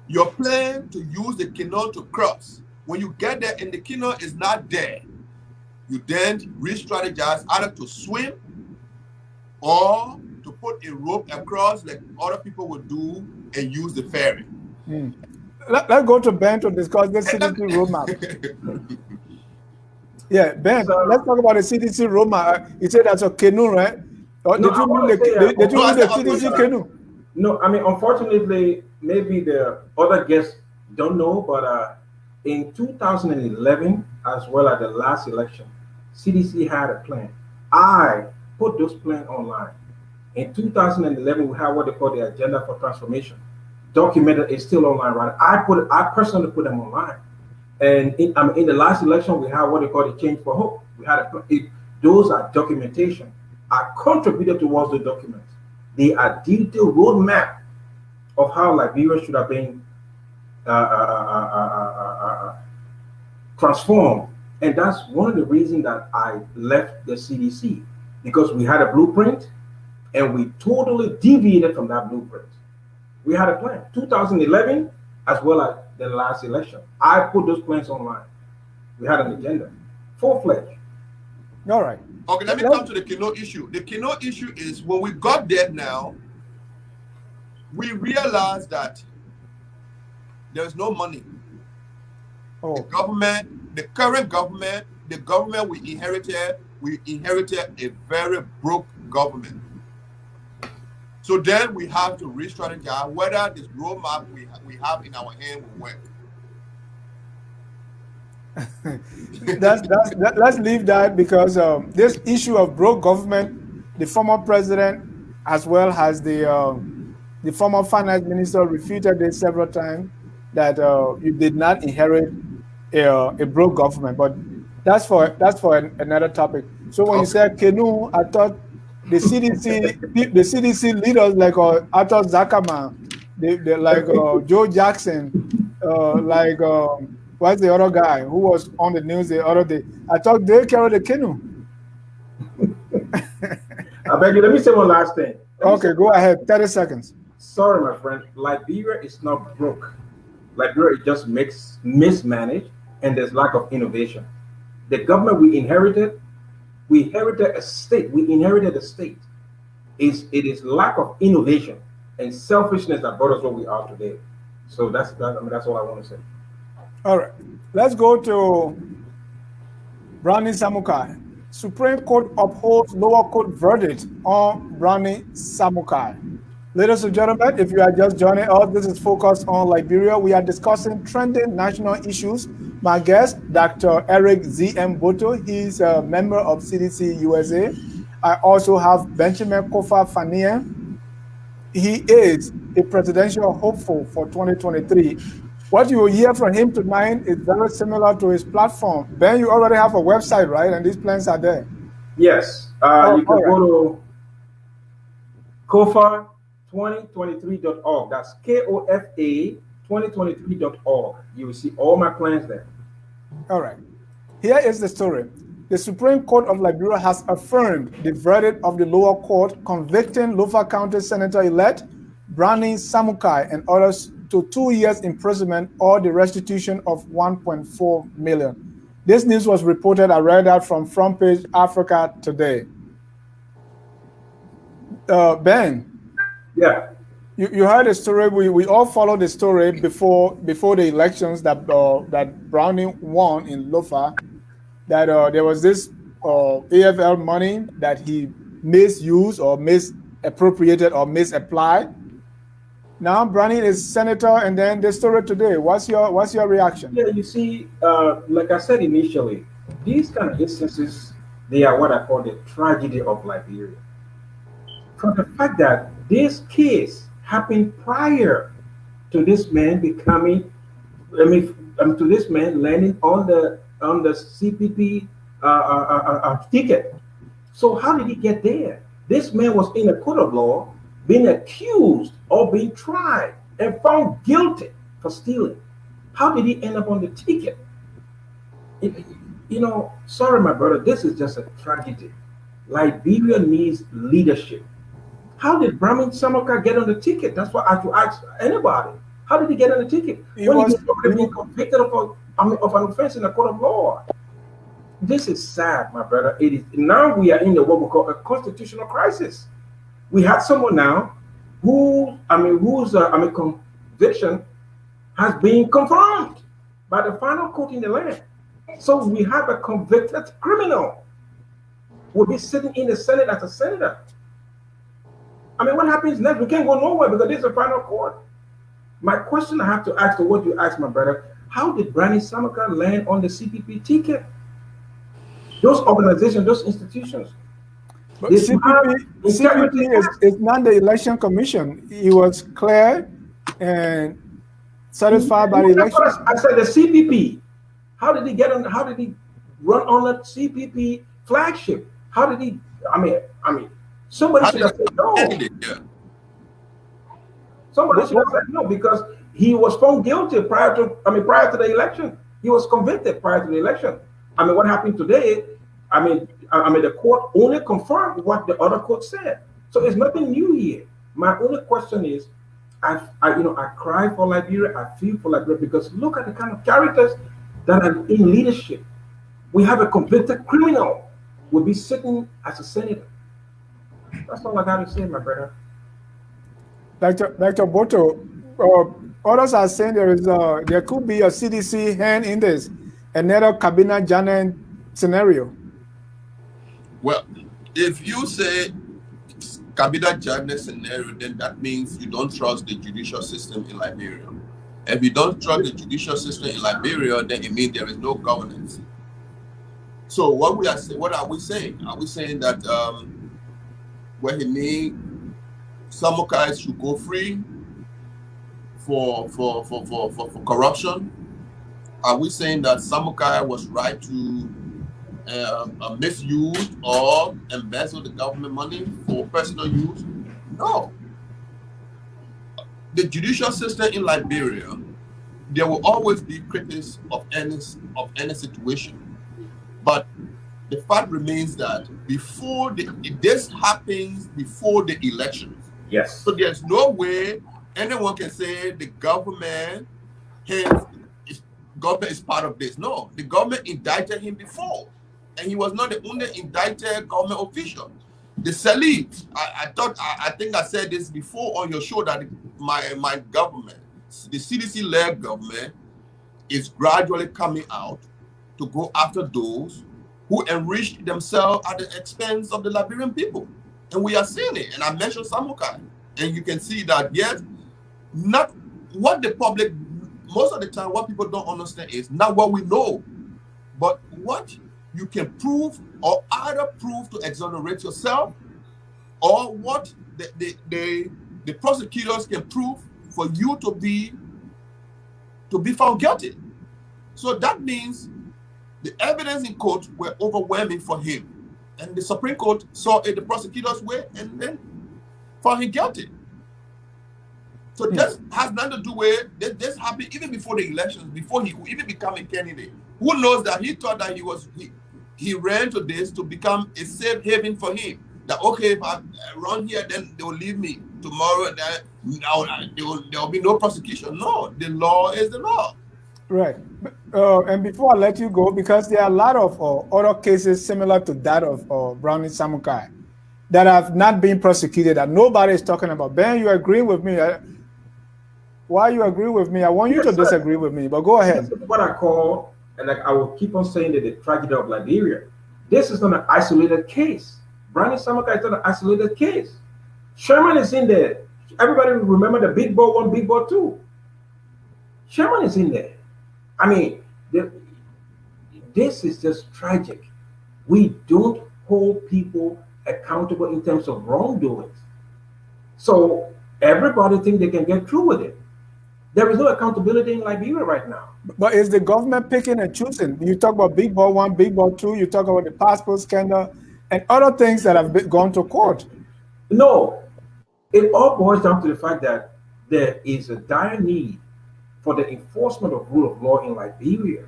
your plan to use the canoe to cross. When you get there and the canoe is not there, you then re-strategize either to swim or to put a rope across like other people would do and use the ferry. Let's go to Ben to discuss the CDC roadmap. Yeah, Ben, let's talk about the CDC roadmap. You said that's a canoe, right? Or did you mean the CDC canoe? No, unfortunately, maybe the other guests don't know, but in 2011, as well as the last election, CDC had a plan. I put those plans online. In 2011, we had what they call the Agenda for Transformation. documented. It's still online, right? I personally put them online. And in the last election, we had what they call the Change for Hope. We had those are documentation. I contributed towards the documents. They are detailed roadmap of how Liberia should have been uh, uh, uh, uh, transformed. And that's one of the reasons that I left the CDC, because we had a blueprint and we totally deviated from that blueprint. We had a plan. 2011, as well as the last election, I put those plans online. We had an agenda, full-fledged. All right. Okay, let me come to the Kino issue. The Kino issue is when we got there now, we realized that there's no money. Oh. The current government, the government we inherited a very broke government. So then we have to re-strategize whether this roadmap we have in our hand will work. Let's leave that, because this issue of broke government, the former president as well as the former finance minister refuted this several times, that you did not inherit a broke government. But that's for another topic. So when you said Kenu, I thought the CDC leaders like Arthur Zakama, they like Joe Jackson, like what's the other guy who was on the news the other day? I thought they carried the canoe. I beg you, let me say one last thing. Okay, go ahead. 30 seconds. Sorry, my friend. Liberia is not broke. Liberia is just mismanaged, and there's lack of innovation. The government we inherited a state. We inherited a state. It is lack of innovation and selfishness that brought us where we are today. So that's all I want to say. All right. Let's go to Brownie Samukai. Supreme Court upholds lower court verdict on Brownie Samukai. Ladies and gentlemen, if you are just joining us, this is Focus on Liberia. We are discussing trending national issues. My guest, Dr. Eric Z.M. Botoe, he's a member of CDC USA. I also have Benjamin Kofa Fania. He is a presidential hopeful for 2023. What you will hear from him tonight is very similar to his platform. Ben, you already have a website, right? And these plans are there. Yes. You can go to Kofa2023.org. That's KOFA 2023.org. You will see all my plans there. All right. Here is the story. The Supreme Court of Liberia has affirmed the verdict of the lower court convicting Lofa County Senator-elect Brownie Samukai and others to 2 years imprisonment or the restitution of $1.4 million. This news was reported. I read that from Front Page Africa today. Ben. Yeah. You heard the story. We all followed the story before the elections that Brownie won in Lofa. That there was this AFL money that he misused or misappropriated or misapplied. Now Brownie is senator, and then the story today. What's your reaction? Yeah, you see, like I said initially, these kind of instances, they are what I call the tragedy of Liberia. From the fact that this case happened prior to this man becoming, to this man landing on the CPP ticket. So how did he get there? This man was in a court of law, being accused or being tried and found guilty for stealing. How did he end up on the ticket? Sorry, my brother, this is just a tragedy. Liberia needs leadership. How did Brownie Samukai get on the ticket? That's what I have to ask anybody. How did he get on the ticket? He was being convicted of an offense in a court of law. This is sad, my brother. It is now we are in what we call a constitutional crisis. We have someone now whose conviction has been confirmed by the final court in the land. So we have a convicted criminal who will be sitting in the Senate as a senator. What happens next? We can't go nowhere because this is a final court. My question I have to ask to what you asked, my brother, how did Brownie Samukai land on the CPP ticket? Those organizations, those institutions. But CPP is not the election commission. It was clear and satisfied by the That's elections? what I said. The CPP. How did he get on? How did he run on the CPP flagship? How did he? I mean, somebody How should did he have said become a no. candidate? Yeah. Somebody What, should have said no because he was found guilty prior to. Prior to the election, he was convicted prior to the election. What happened today? The court only confirmed what the other court said. So it's nothing new here. My only question is, I cry for Liberia. I feel for Liberia because look at the kind of characters that are in leadership. We have a convicted criminal will be sitting as a senator. That's all I got to say, my brother. Dr. Boto, others are saying there could be a CDC hand in this, another cabinet Janet scenario. Well, if you say Kabila Jane scenario, then that means you don't trust the judicial system in Liberia. If you don't trust the judicial system in Liberia, then it means there is no governance. So what are we saying? Are we saying that Wahini Samukai should go free for corruption? Are we saying that Samukai was right to misuse or embezzle the government money for personal use? No. The judicial system in Liberia, there will always be critics of any situation. But the fact remains that this happens before the elections. Yes. So there's no way anyone can say the government is part of this. No, the government indicted him before, and he was not the only indicted government official. The Salid, I think I said this before on your show that my government, the CDC-led government, is gradually coming out to go after those who enriched themselves at the expense of the Liberian people. And we are seeing it. And I mentioned Samukai. And you can see that, yes, not what the public, most of the time, what people don't understand is not what we know, but what you can prove or either prove to exonerate yourself or what the prosecutors can prove for you to be found guilty. So that means the evidence in court were overwhelming for him. And the Supreme Court saw it the prosecutor's way and then found him guilty. So this has nothing to do with this happened even before the elections, before he could even become a candidate. Who knows that he thought that he ran to this to become a safe haven for him. That okay, if I run here, then they will leave me. Tomorrow, there will be no prosecution. No, the law is the law. Right. And before I let you go, because there are a lot of other cases similar to that of Brownie Samukai that have not been prosecuted, that nobody is talking about. Ben, you agree with me? Why you agree with me? I want you to disagree with me, but go ahead. This is what I call, and I will keep on saying that the tragedy of Liberia. This is not an isolated case. Brownie Samukai is not an isolated case. Sherman is in there. Everybody remember the Big Boy 1, Big Boy 2. Sherman is in there. This is just tragic. We don't hold people accountable in terms of wrongdoings. So everybody thinks they can get through with it. There is no accountability in Liberia right now. But is the government picking and choosing? You talk about Big Boy 1, Big Boy 2, you talk about the passport scandal and other things that have gone to court. No, it all boils down to the fact that there is a dire need for the enforcement of rule of law in Liberia.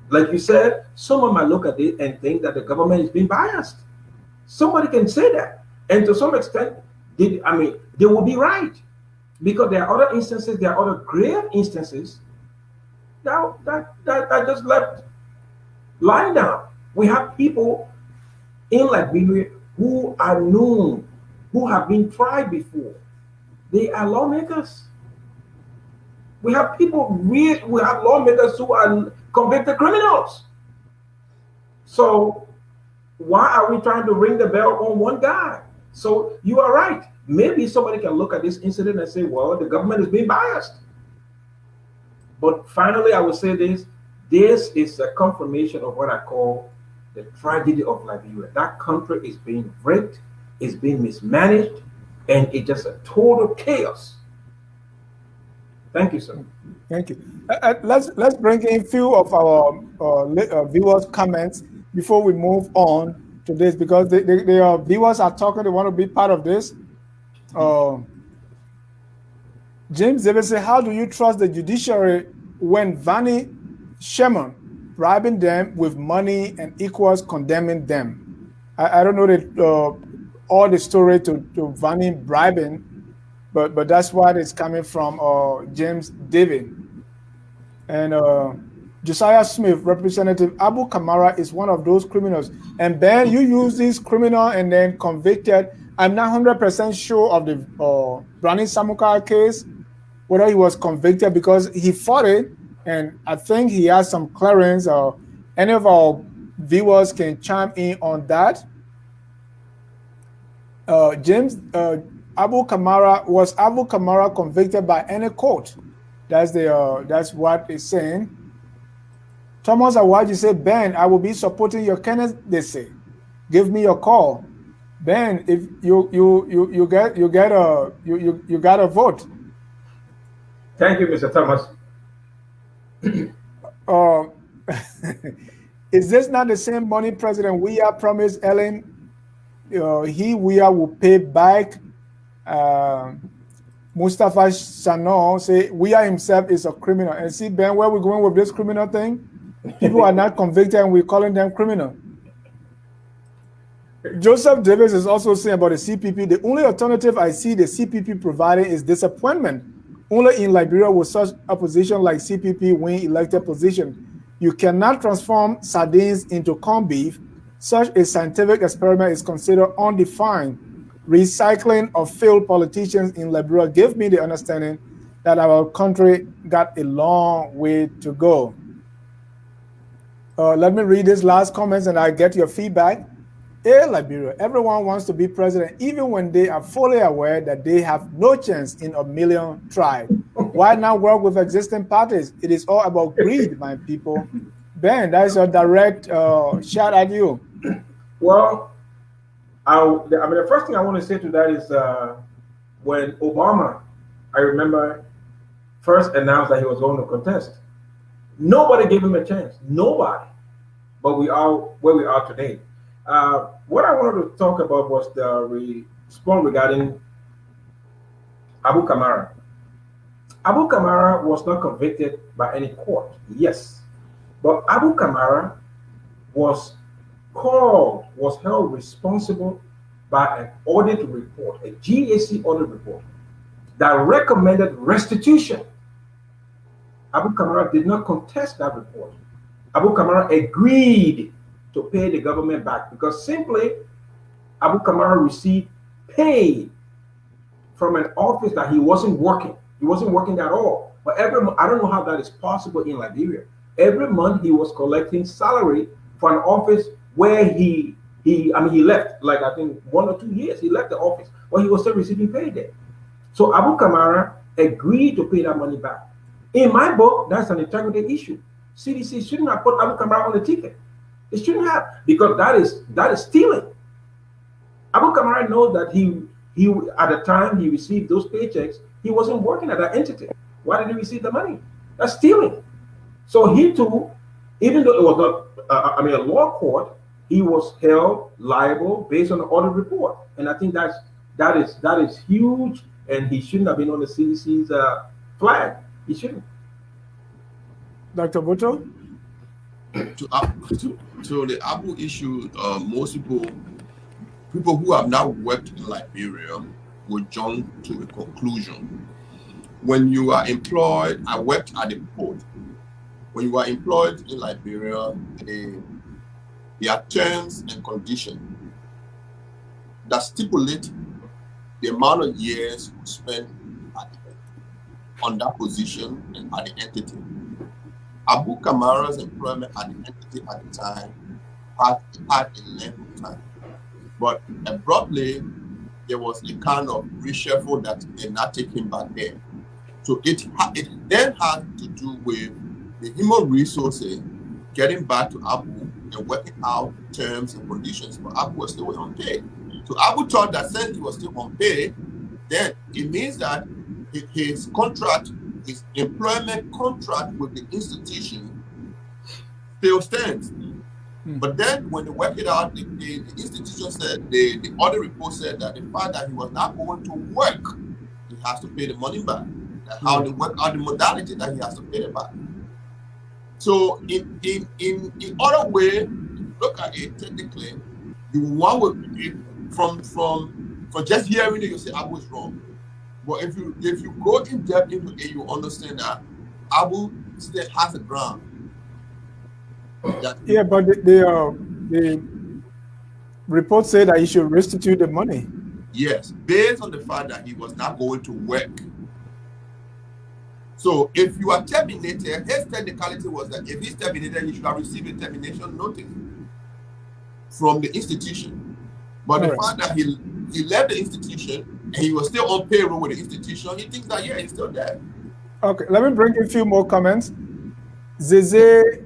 Like you said, someone might look at it and think that the government is being biased. Somebody can say that. And to some extent, they will be right. Because there are other instances, there are other grave instances that just left lying down. We have people in Liberia who are known, who have been tried before. They are lawmakers. We have we have lawmakers who are convicted criminals. So why are we trying to ring the bell on one guy? So you are right. Maybe somebody can look at this incident and say, well, the government is being biased. But finally, I will say this. This is a confirmation of what I call the tragedy of Liberia. That country is being raped, is being mismanaged, and it's just a total chaos. Thank you, sir. Thank you. Let's bring in a few of our viewers' comments before we move on to this, because the viewers are talking. They want to be part of this. James Davis said, "How do you trust the judiciary when Vanny Sherman bribing them with money and equals condemning them?" I don't know all the story to Vanny bribing, but that's what it's coming from. James David. And Josiah Smith, Representative Abu Kamara, is one of those criminals. And Ben, you use this criminal and then convicted. I'm not 100% sure of the Brani Samukar case, whether he was convicted, because he fought it, and I think he has some clearance. Any of our viewers can chime in on that. James Abu Kamara convicted by any court? That's what it's saying. Thomas Awaji said, Ben, I will be supporting your candidacy. Give me your call. Ben, if you got a vote. Thank you, Mr. Thomas. Is this not the same money President Weah promised Ellen? Weah will pay back. Mustafa Shannon say Weah himself is a criminal. And see, Ben, where we're going with this criminal thing? People are not convicted and we're calling them criminal. Joseph Davis is also saying about the CPP, the only alternative I see the CPP providing is disappointment. Only in Liberia will such a position like CPP win elected position. You cannot transform sardines into corned beef. Such a scientific experiment is considered undefined. Recycling of failed politicians in Liberia gave me the understanding that our country got a long way to go. Let me read these last comments and I get your feedback. Liberia, everyone wants to be president, even when they are fully aware that they have no chance in a million try. Why not work with existing parties? It is all about greed, my people. Ben, that is a direct shot at you. Well, the first thing I want to say to that is when Obama, I remember, first announced that he was going to contest, nobody gave him a chance. Nobody. But we are where we are today. What I wanted to talk about was the response regarding Abu Kamara. Abu Kamara was not convicted by any court, yes. But Abu Kamara was held responsible by an audit report, a GAC audit report, that recommended restitution. Abu Kamara did not contest that report. Abu Kamara agreed to pay the government back because simply Abu Kamara received pay from an office that he wasn't working. He wasn't working at all. But every month, I don't know how that is possible in Liberia. Every month he was collecting salary for an office where he left, like I think 1 or 2 years, he left the office, but he was still receiving pay there. So Abu Kamara agreed to pay that money back. In my book, that's an integrity issue. CDC shouldn't have put Abu Kamara on the ticket. It shouldn't have, because that is stealing. Abu Kamara knows that he at the time he received those paychecks, he wasn't working at that entity. Why did he receive the money? That's stealing. So he too, even though it was not, a law court, he was held liable based on the audit report. And I think that is huge, and he shouldn't have been on the CDC's flag. He shouldn't. Dr. Botoe? To the Abu issue, most people who have now worked in Liberia will jump to a conclusion. When you are employed, I worked at the port. When you are employed in Liberia, there are terms and conditions that stipulate the amount of years you spend on that position and at the entity. Abu Kamara's employment at the entity at the time had a length of time. But abruptly, there was a kind of reshuffle that did not take him back there. So it then had to do with the human resources getting back to Abu and working out terms and conditions, but Abu was still on pay. So Abu thought that since he was still on pay, then it means that his contract his employment contract with the institution still stands. But then when they work it out, the institution said, the audit report said that the fact that he was not going to work, he has to pay the money back. That's how they work out the modality that he has to pay it back. So in other way, if you look at it technically, the one would from just hearing it, you say Abu is wrong. But if you go in depth into it, you understand that Abu still has a ground. Yeah, but the report said that he should restitute the money. Yes, based on the fact that he was not going to work. So if you are terminated, his technicality was that if he's terminated, he should have received a termination notice from the institution. But the fact that he left the institution and he was still on payroll with the institution, he thinks that, yeah, he's still there. Okay, let me bring in a few more comments. Zeze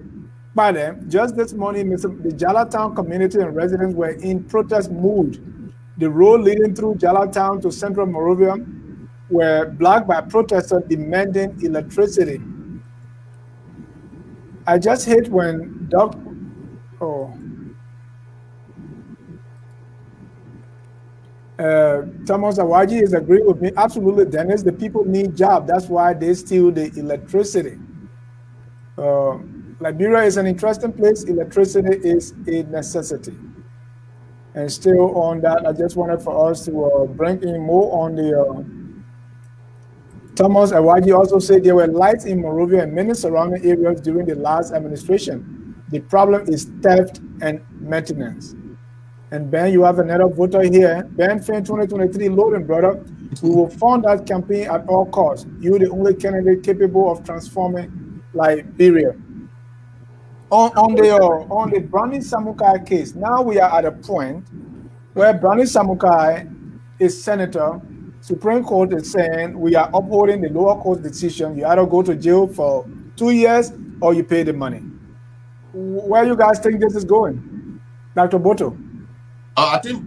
Badem, just this morning, the Jalatown community and residents were in protest mood. The road leading through Jalatown to Central Monrovia were blocked by protesters demanding electricity. I just hate when Thomas Awaji is agreeing with me. Absolutely, Dennis. The people need jobs. That's why they steal the electricity. Liberia is an interesting place. Electricity is a necessity. And still on that, I just wanted for us to bring in more on the Thomas Awaji also said there were lights in Monrovia and many surrounding areas during the last administration. The problem is theft and maintenance. And Ben, you have another voter here. Ben Finn 2023 loading, brother. We will fund that campaign at all costs. You're the only candidate capable of transforming Liberia. On the Brownie Samukai case, now we are at a point where Brownie Samukai is senator. Supreme Court is saying we are upholding the lower court decision. You either go to jail for 2 years or you pay the money. Where you guys think this is going, Dr. Botoe? I think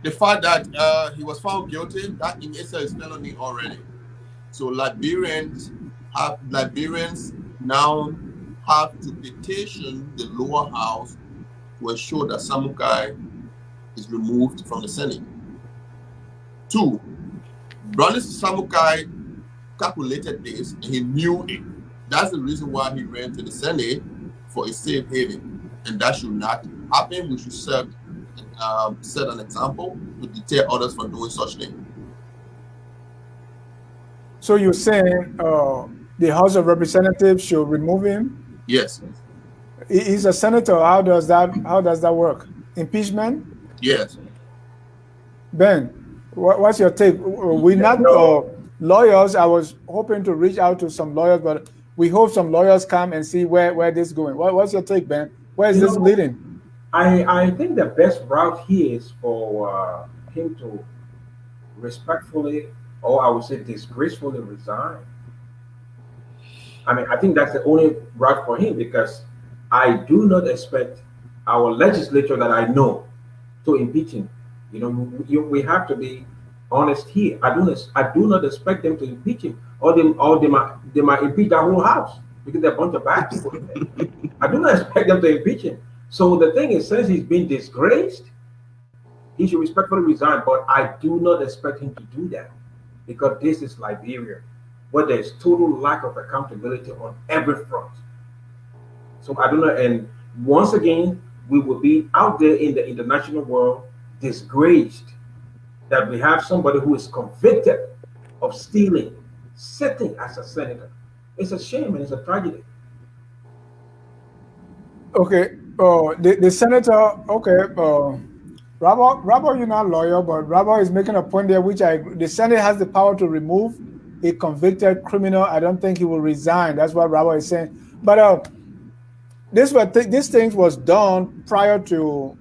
the fact that he was found guilty, that in itself is felony already. So Liberians now have to petition the lower house to ensure that Samukai is removed from the Senate. 2, Brownie Samukai calculated this and he knew it. That's the reason why he ran to the Senate for a safe haven. And that should not happen. We should set an example to deter others from doing such things. So you're saying the House of Representatives should remove him? Yes. He's a senator. How does that work? Impeachment? Yes. Ben, what's your take? We're not lawyers. I was hoping to reach out to some lawyers, but we hope some lawyers come and see where this is going. What's your take, Ben? Where is this leading? I think the best route here is for him to respectfully, or I would say disgracefully, resign. I mean, I think that's the only route for him, because I do not expect our legislature that I know to impeach him. You know, we have to be honest here. I do not expect them to impeach him, or they might impeach the whole house because they're a bunch of bad people. I do not expect them to impeach him. So the thing is, since he's been disgraced, he should respectfully resign. But I do not expect him to do that, because this is Liberia, where there's total lack of accountability on every front. So I don't know. And once again, we will be out there in the international world disgraced that we have somebody who is convicted of stealing, sitting as a senator. It's a shame and it's a tragedy. Okay. The senator, okay. Robert, you're not a lawyer, but Robert is making a point there, which the Senate has the power to remove a convicted criminal. I don't think he will resign. That's what Robert is saying. But this thing was done prior to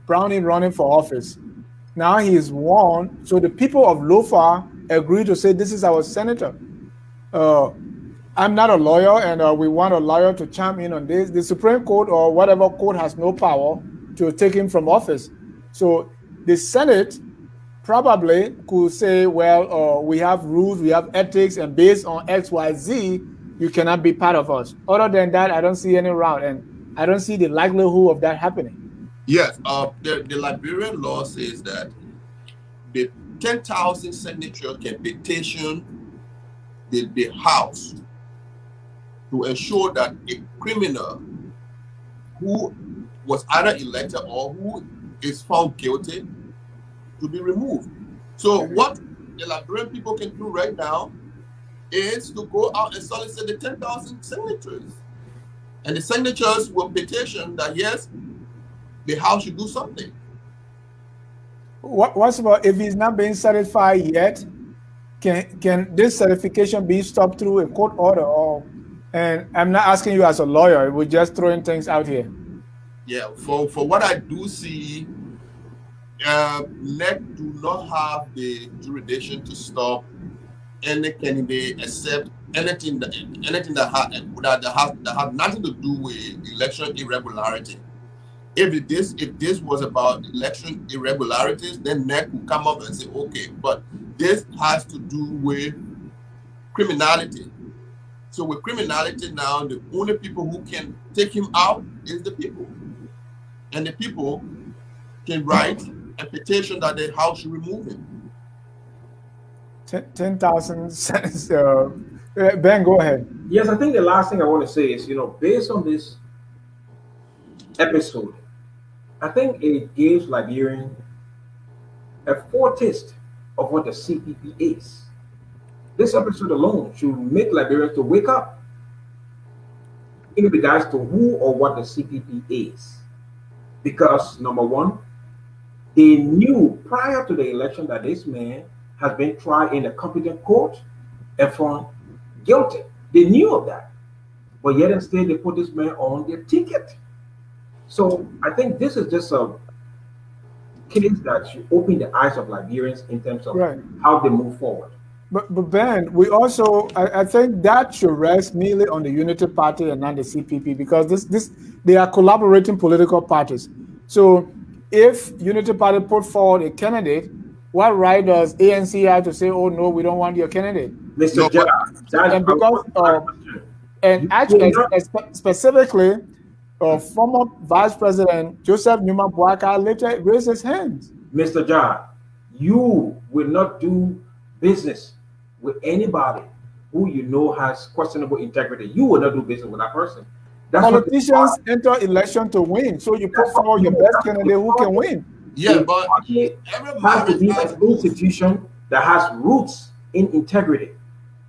Brownie running for office. Now he is won. So the people of Lofa agreed to say, this is our senator. I'm not a lawyer, and we want a lawyer to chime in on this. The Supreme Court or whatever court has no power to take him from office. So the Senate probably could say, well, we have rules, we have ethics, and based on X, Y, Z, you cannot be part of us. Other than that, I don't see any route, and I don't see the likelihood of that happening. Yes, the Liberian law says that the 10,000 signature can petition the House to ensure that a criminal who was either elected or who is found guilty to be removed. So what the Liberian people can do right now is to go out and solicit the 10,000 signatures. And the signatures will petition that, yes, the House should do something. What's about if he's not being certified yet? Can this certification be stopped through a court order? Or, and I'm not asking you as a lawyer, we're just throwing things out here. Yeah, for what I do see, NEC do not have the jurisdiction to stop any candidate except anything that have nothing to do with election irregularity. If this was about election irregularities, then NEC will come up and say, okay, but this has to do with criminality. So with criminality now, the only people who can take him out is the people. And the people can write a petition that the House should remove him. 10,000 cents. Ben, go ahead. Yes, I think the last thing I want to say is, based on this episode, I think it gives Liberian a foretaste of what the CPP is. This episode alone should make Liberians to wake up in regards to who or what the CPP is. Because, number one, they knew prior to the election that this man has been tried in a competent court and found guilty. They knew of that. But yet instead they put this man on their ticket. So I think this is just a case that should open the eyes of Liberians in terms of how they move forward. But Ben, we also I think that should rest merely on the Unity Party and not the CPP, because they are collaborating political parties. So if Unity Party put forward a candidate, what right does ANC have to say, oh no, we don't want your candidate? Mr. And because and actually specifically former Vice President Joseph Numa Boakai later raised his hand. Mr. Jah, you will not do business with anybody who you know has questionable integrity. You will not do business with that person. Politicians enter election to win, so you put forward your best candidate who can win. Yeah, but every has to be an institution that has roots in integrity.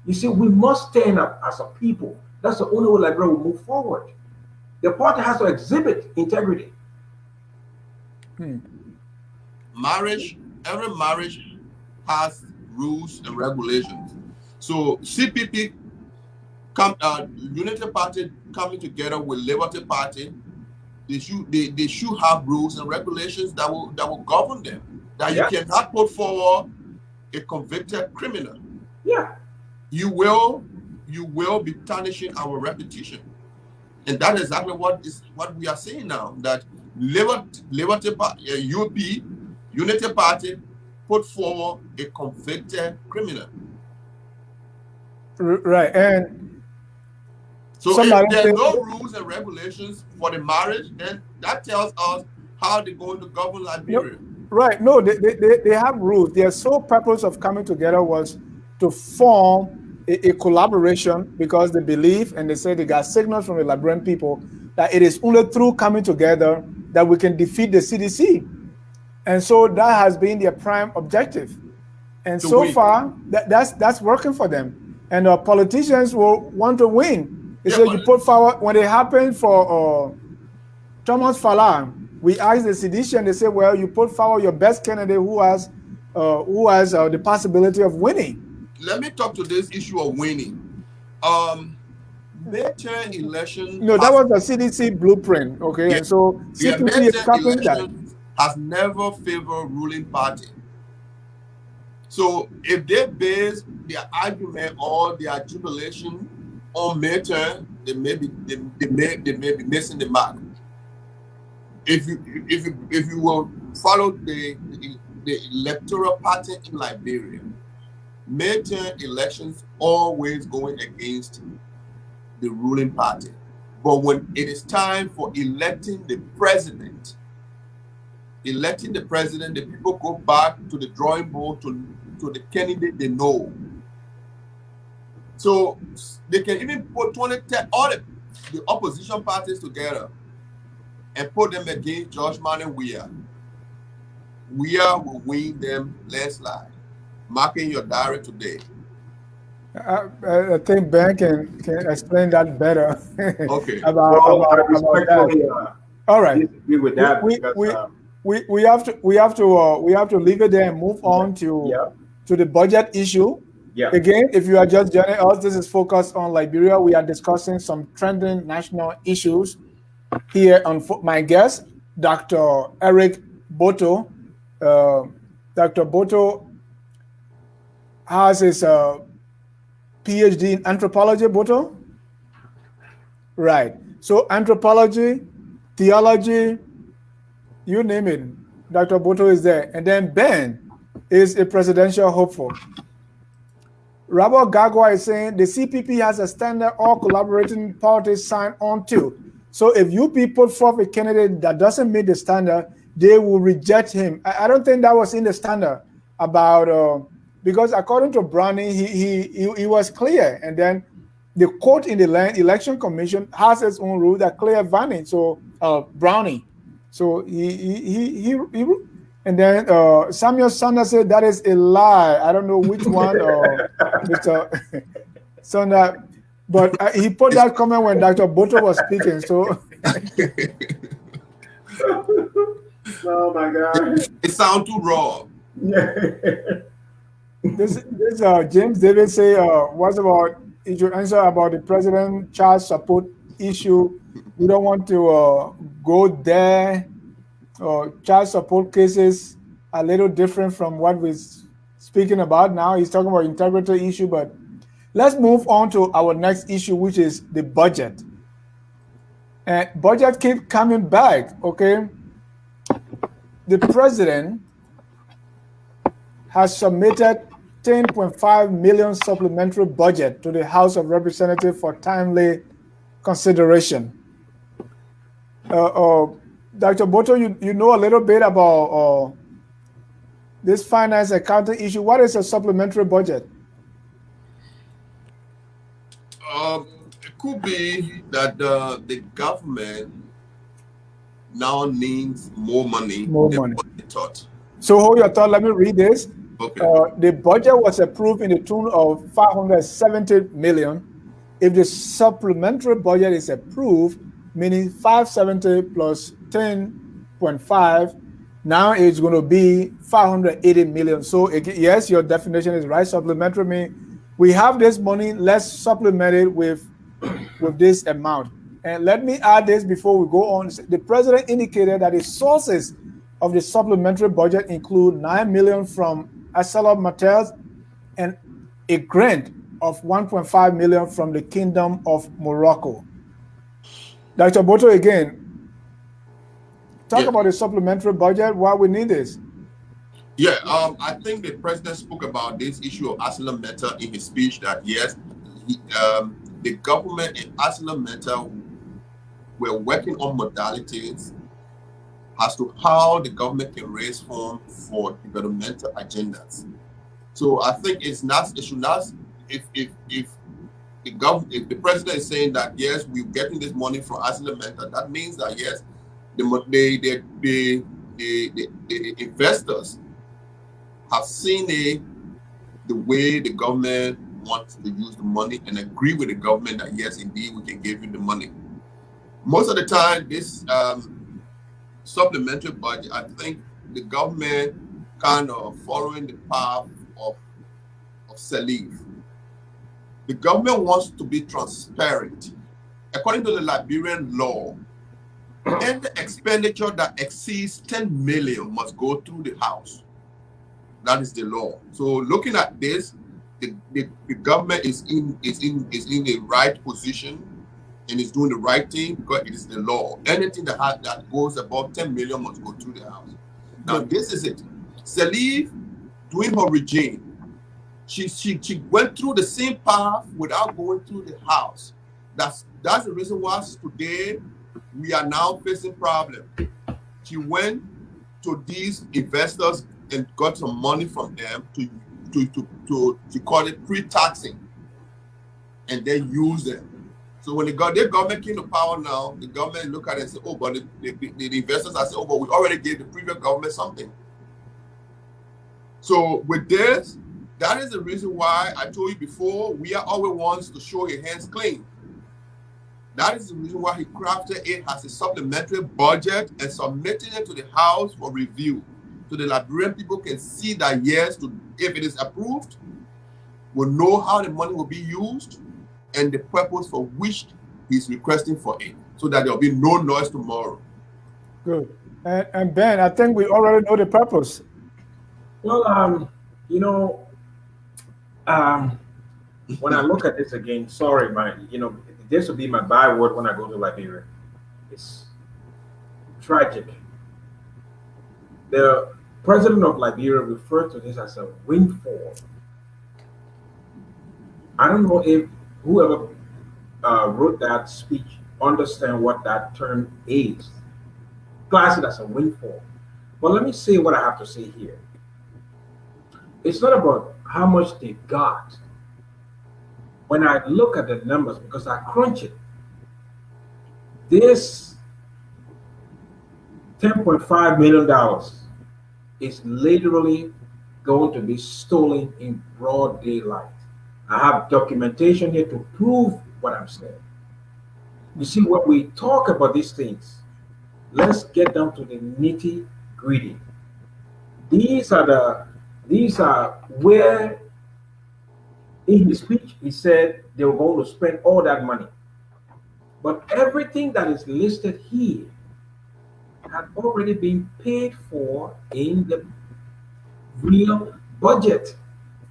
You see, we must stand up as a people. That's the only way Liberia will move forward. The party has to exhibit integrity. Every marriage has rules and regulations. So CPP Unity Party coming together with Liberty Party, they should have rules and regulations that will govern them. That you cannot put forward a convicted criminal. Yeah. You will be tarnishing our reputation. And that is exactly what we are saying now, that Liberty Party, Unity Party put forward a convicted criminal. Right. And so if there are no rules and regulations for the marriage, then that tells us how they're going to govern Liberia. Right. No, they have rules. Their sole purpose of coming together was to form a collaboration, because they believe and they say they got signals from the Liberian people that it is only through coming together that we can defeat the CDC. And so that has been their prime objective. And so far, that's working for them. And politicians will want to win. They say you put forward, when it happened for Thomas Fala, we asked the sedition, they say, well, you put forward your best candidate who has the possibility of winning. Let me talk to this issue of winning. Midterm election. No, that was the CDC blueprint. Okay, yeah. And so CPP is copying that. Has never favored ruling party. So if they base their argument or their jubilation on midterm, they may be missing the mark. If you will follow the the electoral pattern in Liberia, midterm elections always going against the ruling party. But when it is time for electing the president, the people go back to the drawing board to the candidate they know. So they can even put all the opposition parties together and put them against George Manning Weah. Weah will win them landslide. Marking your diary today. I think Ben can explain that better. Okay. about that. All right. Disagree with that we have to leave it there and move on to the budget issue. Yeah. Again, if you are just joining us, this is focused on Liberia. We are discussing some trending national issues here on my guest, Dr. Eric Botoe. Dr. Botoe has his PhD in anthropology, Botoe? Right. So anthropology, theology, you name it, Dr. Botoe is there. And then Ben is a presidential hopeful. Robert Gagwa is saying the CPP has a standard all collaborating parties sign on to. So if you put forth a candidate that doesn't meet the standard, they will reject him. I don't think that was in the standard about because according to Browning, he was clear, and then the court in the election commission has its own rule that clear Vanning. So Browning, so he and then Samuel Sanders said that is a lie. I don't know which one, Mr. Sanders, but he put that comment when Dr. Botoe was speaking. So. Oh my God! It sounds too raw. This James David say what's about you should answer about the president child support issue. We don't want to go there. Child support cases are a little different from what we're speaking about now. He's talking about integrity issue, but let's move on to our next issue, which is the budget. And budget keep coming back, okay? The president has submitted 10.5 million supplementary budget to the House of Representatives for timely consideration. Dr. Botoe, you know a little bit about this finance accounting issue. What is a supplementary budget? It could be that the government now needs more money than what they thought. So hold your thought. Let me read this. Okay. The budget was approved in the tune of 570 million. If the supplementary budget is approved, meaning 570 plus 10.5, now it's going to be 580 million. So yes, your definition is right. Supplementary means we have this money, let's supplement it with this amount. And let me add this before we go on. The president indicated that the sources of the supplementary budget include 9 million from ArcelorMittal and a grant of 1.5 million from the Kingdom of Morocco. Dr. Botoe, again, talk about the supplementary budget, why we need this. Yeah, I think the president spoke about this issue of ArcelorMittal in his speech that yes, the government and ArcelorMittal were working on modalities as to how the government can raise funds for developmental agendas. So I think it should not, if the president is saying that yes, we're getting this money from ArcelorMittal, that means that yes, the investors have seen the way the government wants to use the money and agree with the government that yes, indeed, we can give you the money. Most of the time, this supplementary budget, I think the government kind of following the path of Salif. The government wants to be transparent. According to the Liberian law, any expenditure that exceeds 10 million must go through the House. That is the law. So looking at this, the government is in the right position and is doing the right thing because it is the law. Anything that goes above 10 million must go through the House. Now, this is it. Salif, during her regime, she went through the same path without going through the house. That's the reason why today we are now facing problems. She went to these investors and got some money from them to call it pre-taxing, and then use them. So when their government came to power now, the government look at it and say, oh, but the investors are saying, oh, but we already gave the previous government something. So with this, that is the reason why I told you before, we are always wants to show your hands clean. That is the reason why he crafted it as a supplementary budget and submitting it to the House for review. So the Liberian people can see that, yes, if it is approved, we'll know how the money will be used and the purpose for which he's requesting for it, so that there'll be no noise tomorrow. Good. And Ben, I think we already know the purpose. Well, when I look at this again, sorry, this will be my byword when I go to Liberia. It's tragic. The president of Liberia referred to this as a windfall. I don't know if whoever wrote that speech understand what that term is. Class it as a windfall. But let me say what I have to say here. It's not about how much they got. When I look at the numbers, because I crunch it, this $10.5 million is literally going to be stolen in broad daylight. I have documentation here to prove what I'm saying. You see, when we talk about these things, let's get down to the nitty gritty. These are where in his speech he said they were going to spend all that money. But everything that is listed here had already been paid for in the real budget.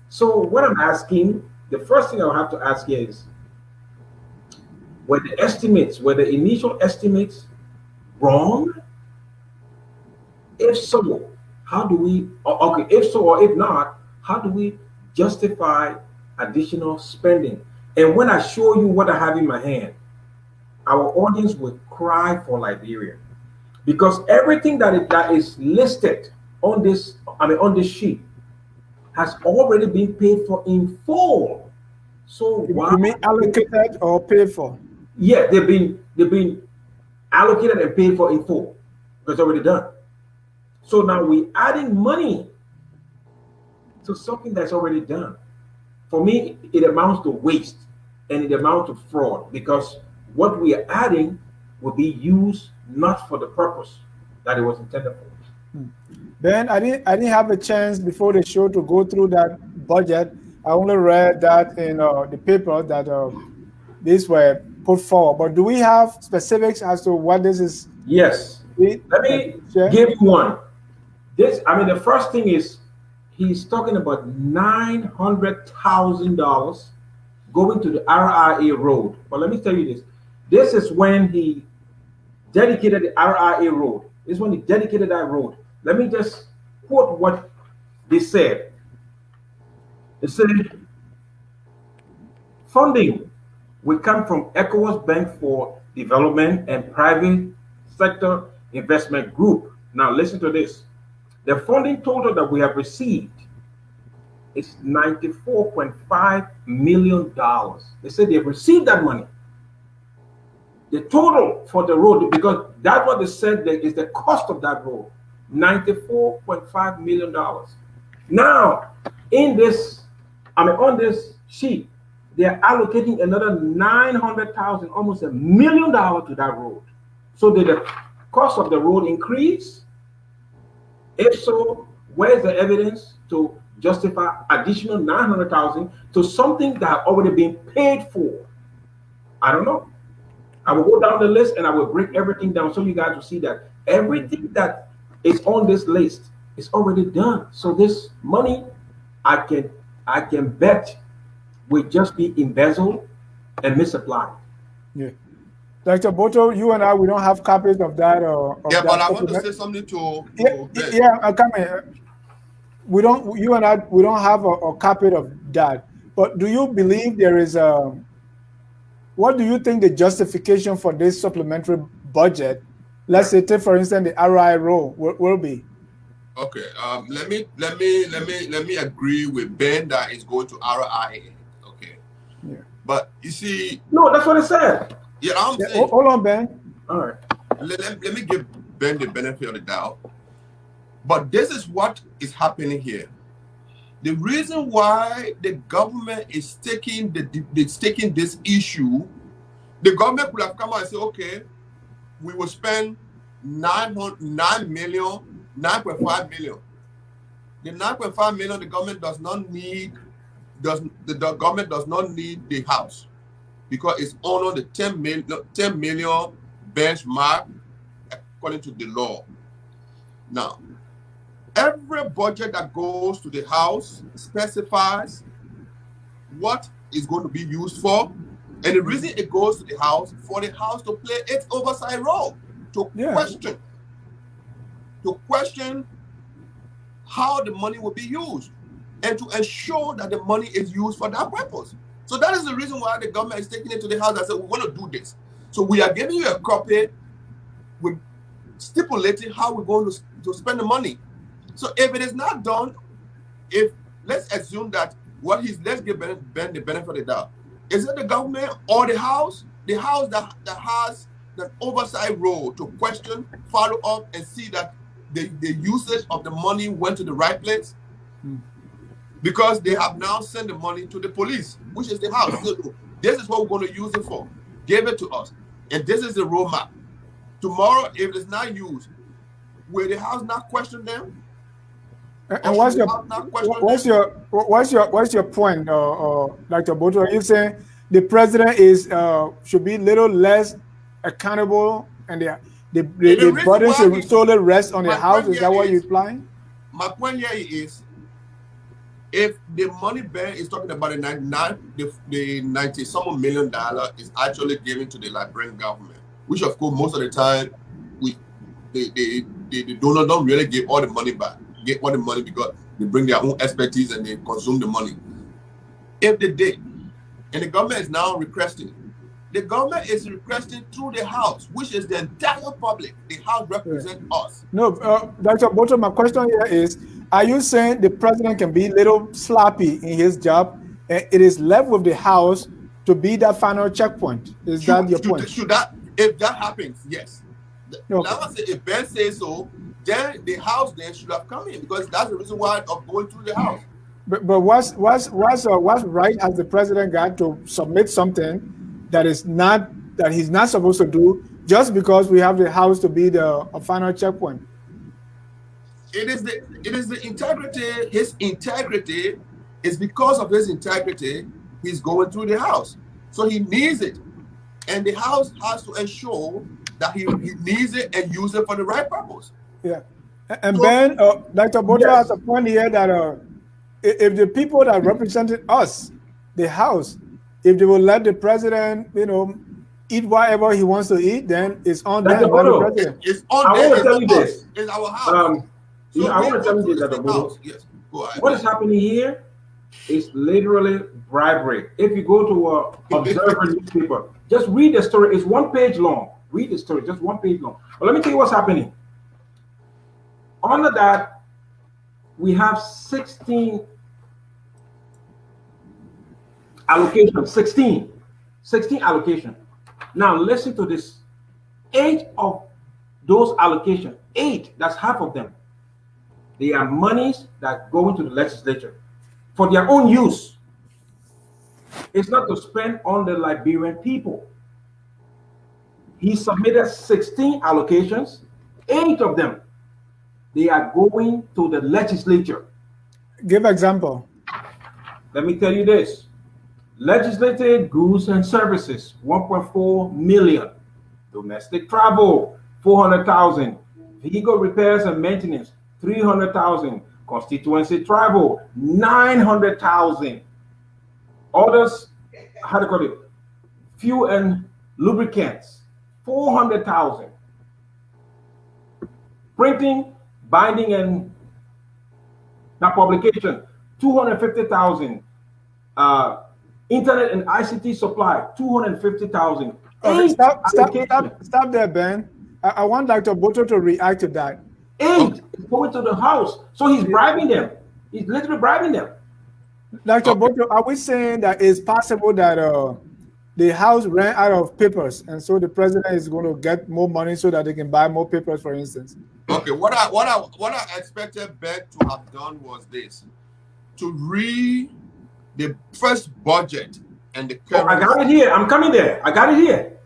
So what I'm asking, the first thing I'll have to ask here is, were the initial estimates wrong? If so, how do we, if so or if not, how do we justify additional spending? And when I show you what I have in my hand, our audience will cry for Liberia, because everything that is listed on this sheet has already been paid for in full. So why? You mean allocated or paid for? Yeah, they've been allocated and paid for in full. It's already done. So now we're adding money to something that's already done. For me, it amounts to waste and it amounts to fraud, because what we are adding will be used not for the purpose that it was intended for. Ben, I didn't have a chance before the show to go through that budget. I only read that in the paper that these were put forward. But do we have specifics as to what this is? Yes. Let me give you one. The first thing is he's talking about $900,000 going to the RIA road. But let me tell you this. This is when he dedicated the RIA road. This is when he dedicated that road. Let me just quote what they said. They said, funding will come from ECOWAS Bank for Development and Private Sector Investment Group. Now listen to this. The funding total that we have received is $94.5 million. They said they've received that money. The total for the road, because that's what they said is the cost of that road, $94.5 million. Now, on this sheet, they're allocating another $900,000, almost $1 million to that road. So did the cost of the road increase? If so, where's the evidence to justify additional $900,000 to something that had already been paid for? I don't know. I will go down the list and I will break everything down so you guys will see that everything that is on this list is already done. So this money, I can bet, will just be embezzled and misapplied. Yeah. Dr. Botoe, you and I, we don't have copies of that. But I want to say something to I'm coming. you and I, we don't have a copy of that. But do you believe there is a, what do you think the justification for this supplementary budget, let's say, take for instance, the RIRO will be? Okay. Let me agree with Ben that it's going to RIA. Okay. Yeah. But you see, No, that's what it said. yeah, I'm saying. Hold on, Ben. All right. Let me give Ben the benefit of the doubt. But this is what is happening here. The reason why the government is taking this issue, the government could have come out and said, okay, we will spend 9.5 million. The 9.5 million the government does not need, the government does not need the house because it's under the 10 million benchmark according to the law. Now, every budget that goes to the house specifies what is going to be used for. And the reason it goes to the house, for the house to play its oversight role, to question how the money will be used and to ensure that the money is used for that purpose. So that is the reason why the government is taking it to the house and said, we want to do this. So we are giving you a copy with stipulating how we're going to spend the money. So if it is not done, let's assume that let's give Ben the benefit of the doubt. Is it the government or the house? The house that has the oversight role to question, follow up, and see that the usage of the money went to the right place? Because they have now sent the money to the police, which is the house. So this is what we're going to use it for. Give it to us. And this is the roadmap. Tomorrow, if it's not used, will the house not question them? And what's your point, Dr. Botoe? You saying the president should be a little less accountable, and the burden should solely rest on the house? Is that what you're implying? My point here is, if the money Ben is talking about the 90-some million dollar is actually given to the Liberian government, which of course most of the time the donor don't really give all the money back. Get all the money because they bring their own expertise and they consume the money. If they did, and the government is now requesting, the government is requesting through the house, which is the entire public. The house represents us. No, Dr. Botoe, my question here is, are you saying the president can be a little sloppy in his job and it is left with the house to be that final checkpoint? Is that your point? If that happens, yes. Okay. If Ben says so, then the house then should have come in, because that's the reason why of going through the house. But what's right has the president got to submit something that is not, that he's not supposed to do, just because we have the house to be the final checkpoint? It is the integrity. His integrity is because of his integrity. He's going through the house, so he needs it, and the house has to ensure that he needs it and use it for the right purpose. Yeah, and Ben, Dr. Botoe has a point here that if the people that represented us, the House, if they will let the president, eat whatever he wants to eat, then it's on them. It's on them. I want to tell you this. It's our house. I want to tell you this, Dr. Botoe. Yes, go ahead. What is happening here is literally bribery. If you go to Observer newspaper, just read the story. It's 1 page long. Read the story, just 1 page long. But let me tell you what's happening. Under that, we have 16 allocations. 16 allocations. Now listen to this. 8 of those allocations, 8, that's half of them, they are monies that go into the legislature for their own use. It's not to spend on the Liberian people. He submitted 16 allocations. 8 of them, they are going to the legislature. Give example. Let me tell you this. Legislative goods and services, 1.4 million. Domestic travel, 400,000. Vehicle repairs and maintenance, 300,000. Constituency travel, 900,000. Others, how do you call it? Fuel and lubricants, 400,000. Printing, binding, and That publication, 250,000. Internet and ICT supply, 250,000. Okay, Allocation. stop there, Ben. I want Dr. Botoe to react to that. 8 is going to the house. So he's bribing them. He's literally bribing them. Dr. Botoe, are we saying that it's possible that the house ran out of papers, and so the president is going to get more money so that they can buy more papers, for instance? Okay, what I expected Ben to have done was this: to read the first budget and the current. I got it here. I'm coming there. I got it here.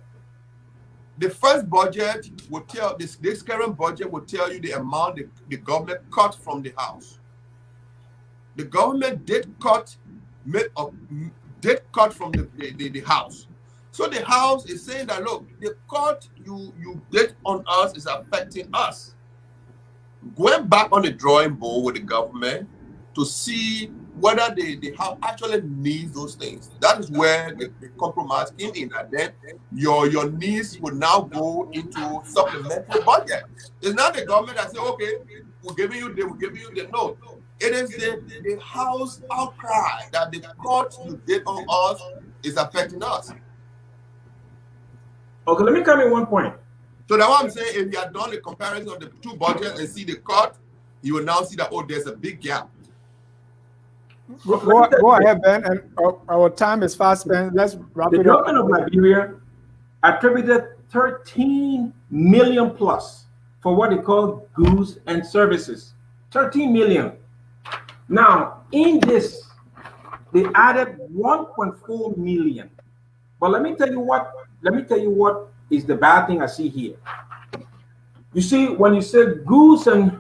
The first budget will tell this current budget will tell you the amount the government cut from the house. The government did cut from the house. So the house is saying that, look, the cut you did on us is affecting us. Going back on the drawing board with the government to see whether the house actually needs those things. That is where the compromise came in. And then your needs will now go into supplementary budget. It's not the government that say, okay, we're giving you the note. It is the house outcry that the cut you did on us is affecting us. Okay, let me come in one point. So that's what I'm saying. If you had done the comparison of the two budgets and see the cut, you will now see that, oh, there's a big gap. Go ahead, Ben, and our time is fast spent. Let's wrap it up. The government of Liberia attributed 13 million plus for what they call goods and services. 13 million. Now, in this, they added 1.4 million. But let me tell you what is the bad thing I see here. You see, when you say goods and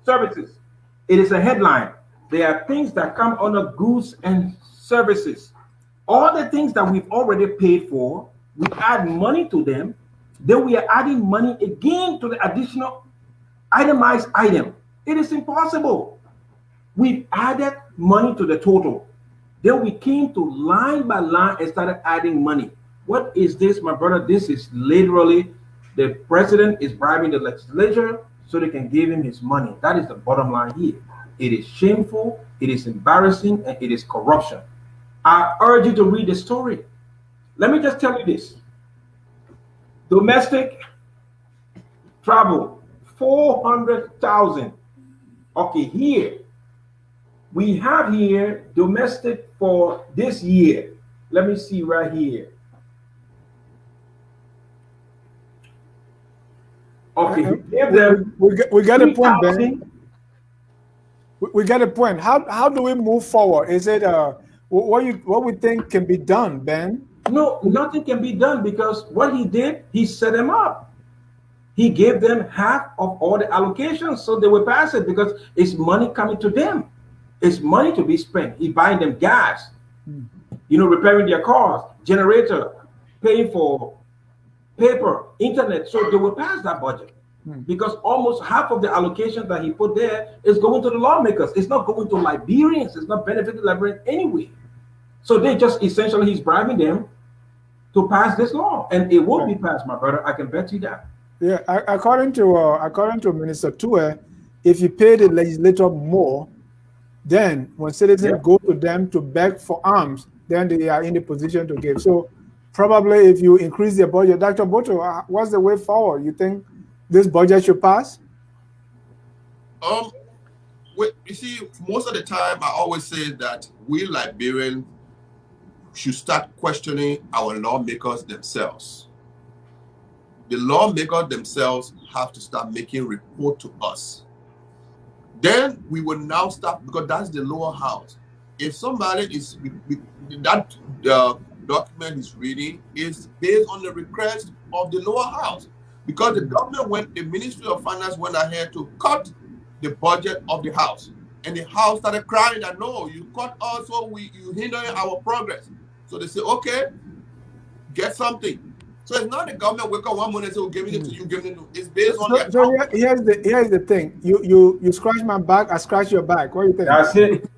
services, it is a headline. There are things that come under goods and services. All the things that we've already paid for, we add money to them. Then we are adding money again to the additional itemized item. It is impossible. We've added money to the total. Then we came to line by line and started adding money. What is this, my brother? This is literally the president is bribing the legislature so they can give him his money. That is the bottom line here. It is shameful, it is embarrassing, and it is corruption. I urge you to read the story. Let me just tell you this. Domestic travel, 400,000. Okay, here. We have here domestic for this year. Let me see right here. Okay, we get a point, Ben. We get a point. How do we move forward? Is it what we think can be done, Ben? No, nothing can be done because what he did, he set them up. He gave them half of all the allocations so they will pass it because it's money coming to them. It's money to be spent. He buying them gas, repairing their cars, generator, paying for paper, internet. So they will pass that budget. Because almost half of the allocation that he put there is going to the lawmakers. It's not going to Liberians. It's not benefiting Liberians anyway. So they just essentially, he's bribing them to pass this law, and it will be passed, my brother. I can bet you that. Yeah, according to Minister Tue, if you pay the legislator more, then when citizens go to them to beg for arms, then they are in the position to give. So probably if you increase their budget, Dr. Botoe, what's the way forward? You think this budget should pass? You see, most of the time, I always say that we Liberians should start questioning our lawmakers themselves. The lawmakers themselves have to start making report to us. Then we will now start, because that's the lower house. If somebody is, that document is reading is based on the request of the lower house. Because the government the Ministry of Finance went ahead to cut the budget of the house. And the house started crying that, no, you cut us, so you hinder our progress. So they say, okay, get something. So it's not the government wake up one morning and say, we're giving it to you, giving it to you. It's based on the So here's the thing. You scratch my back, I scratch your back. What do you think? That's it.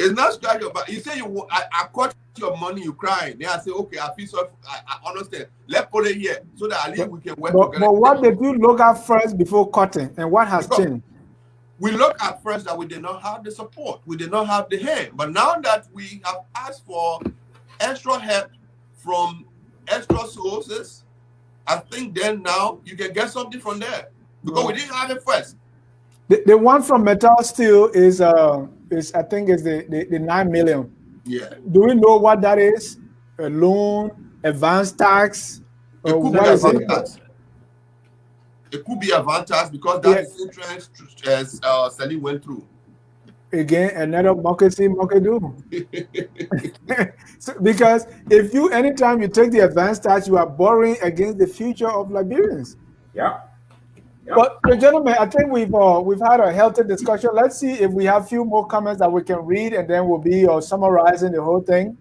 It's not scratch your back. You say I caught your money, you crying. Then I say, okay, I feel sorry. I understand. Let's put it here so that at least we can work together. But what did you look at first before cutting, and what has Because changed? we look at first that we did not have the support, we did not have the hand. But now that we have asked for extra help from extra sources, I think then now you can get something from there because we didn't have it first. The one from Metal Steel is I think is the 9 million. Yeah. Do we know what that is? A loan, advance tax, It could be what is it? advance. It could be advance because that is interest as Sally went through. Again, another market do. So, because if you anytime you take the advance tax, you are borrowing against the future of Liberians. Yeah. But gentlemen, I think we've had a healthy discussion. Let's see if we have a few more comments that we can read, and then we'll be summarizing the whole thing.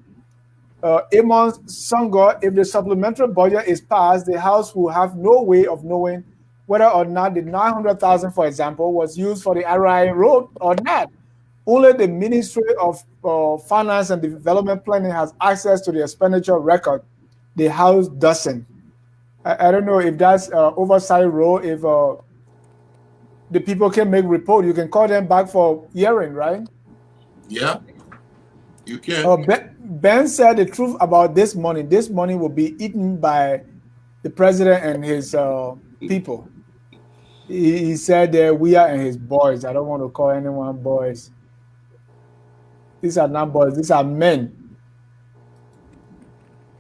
Amon Songo, if the supplementary budget is passed, the House will have no way of knowing whether or not the 900,000, for example, was used for the RI road or not. Only the Ministry of Finance and Development Planning has access to the expenditure record. The House doesn't. I don't know if that's oversight role. If the people can make report, you can call them back for hearing, right? Yeah, you can. Ben said the truth about this money. This money will be eaten by the president and his people. He said that we are and his boys. I don't want to call anyone boys. These are not boys. These are men.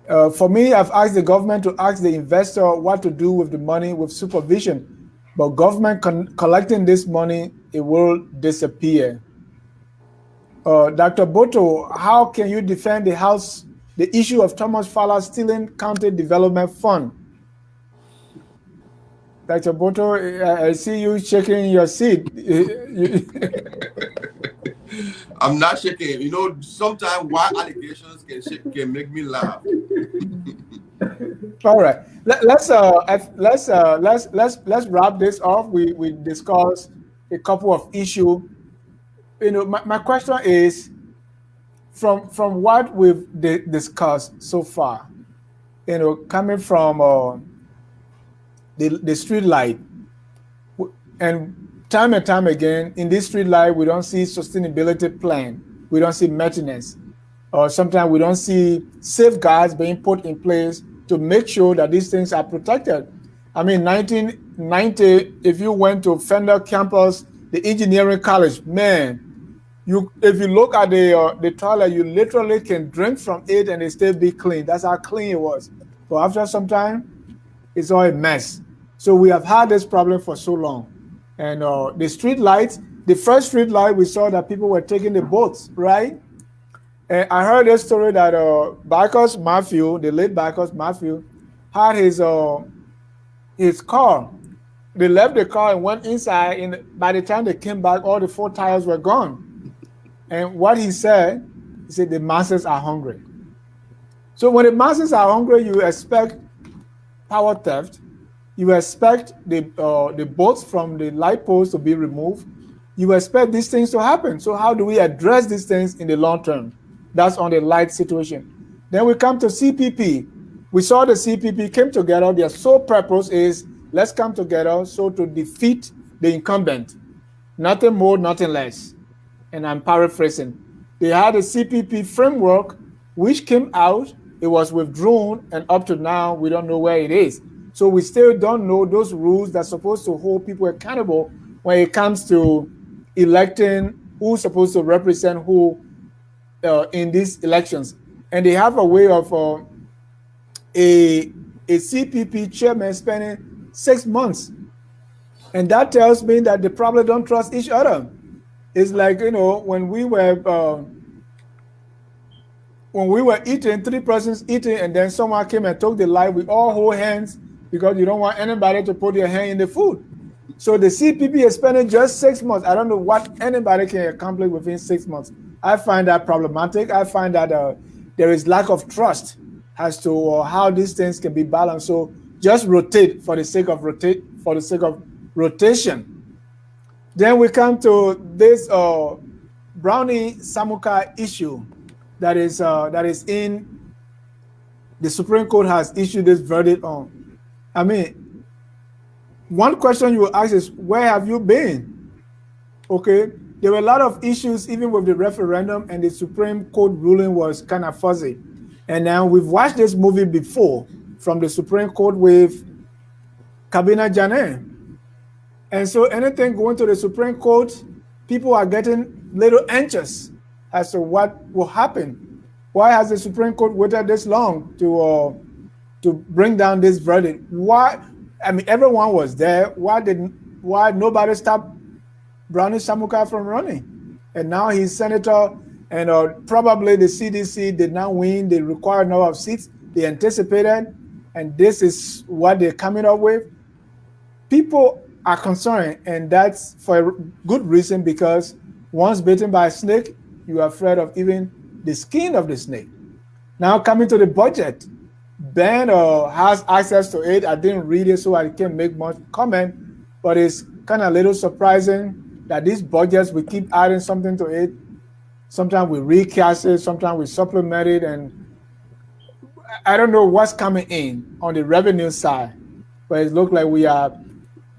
For me, I've asked the government to ask the investor what to do with the money with supervision. But government collecting this money, it will disappear. Dr. Botoe, how can you defend the issue of Thomas Fowler stealing county development fund? Dr. Botoe, I see you shaking your seat. I'm not shaking. You know, sometimes wild allegations can make me laugh. All right, let's wrap this off. We discussed a couple of issues. You know, my question is, from what we've discussed so far, you know, coming from the street light, and time again in this street light, we don't see sustainability plan, we don't see maintenance, or sometimes we don't see safeguards being put in place to make sure that these things are protected. I mean, 1990, if you went to Fender campus, the engineering college, man, if you look at the toilet, you literally can drink from it and it still be clean. That's how clean it was. But after some time, it's all a mess. So we have had this problem for so long. And the street lights, the first street light, we saw that people were taking the boats, right? And I heard a story that Bacchus Matthew, the late Bacchus Matthew, had his car. They left the car and went inside, and by the time they came back, all the 4 tires were gone. And what he said the masses are hungry. So when the masses are hungry, you expect power theft. You expect the bolts from the light poles to be removed. You expect these things to happen. So how do we address these things in the long term? That's on the light situation. Then we come to CPP. We saw the CPP came together. Their sole purpose is let's come together so to defeat the incumbent. Nothing more, nothing less. And I'm paraphrasing. They had a CPP framework which came out. It was withdrawn, and up to now, we don't know where it is. So we still don't know those rules that's supposed to hold people accountable when it comes to electing who's supposed to represent who in these elections. And they have a way of a CPP chairman spending 6 months. And that tells me that they probably don't trust each other. It's like, you know, when we were eating, 3 persons eating, and then someone came and took the light, we all hold hands because you don't want anybody to put their hand in the food. So the CPP is spending just 6 months. I don't know what anybody can accomplish within 6 months. I find that problematic. I find that there is lack of trust as to how these things can be balanced. So just rotate for the sake of rotation. Then we come to this Brownie Samukai issue that is in the Supreme Court has issued this verdict on. I mean, one question you will ask is, where have you been? Okay, there were a lot of issues even with the referendum, and the Supreme Court ruling was kind of fuzzy. And now we've watched this movie before from the Supreme Court with Kabina Janet. And so anything going to the Supreme Court, people are getting little anxious as to what will happen. Why has the Supreme Court waited this long to bring down this verdict? Why? I mean, everyone was there. Why nobody stopped Brownie Samukai from running? And now he's senator, and probably the CDC did not win the required number of seats they anticipated, and this is what they're coming up with. People are concerned, and that's for a good reason, because once bitten by a snake, you are afraid of even the skin of the snake. Now coming to the budget, Ben has access to it. I didn't read it, so I can't make much comment, but it's kind of a little surprising that these budgets, we keep adding something to it. Sometimes we recast it, sometimes we supplement it, and I don't know what's coming in on the revenue side, but it looks like we are.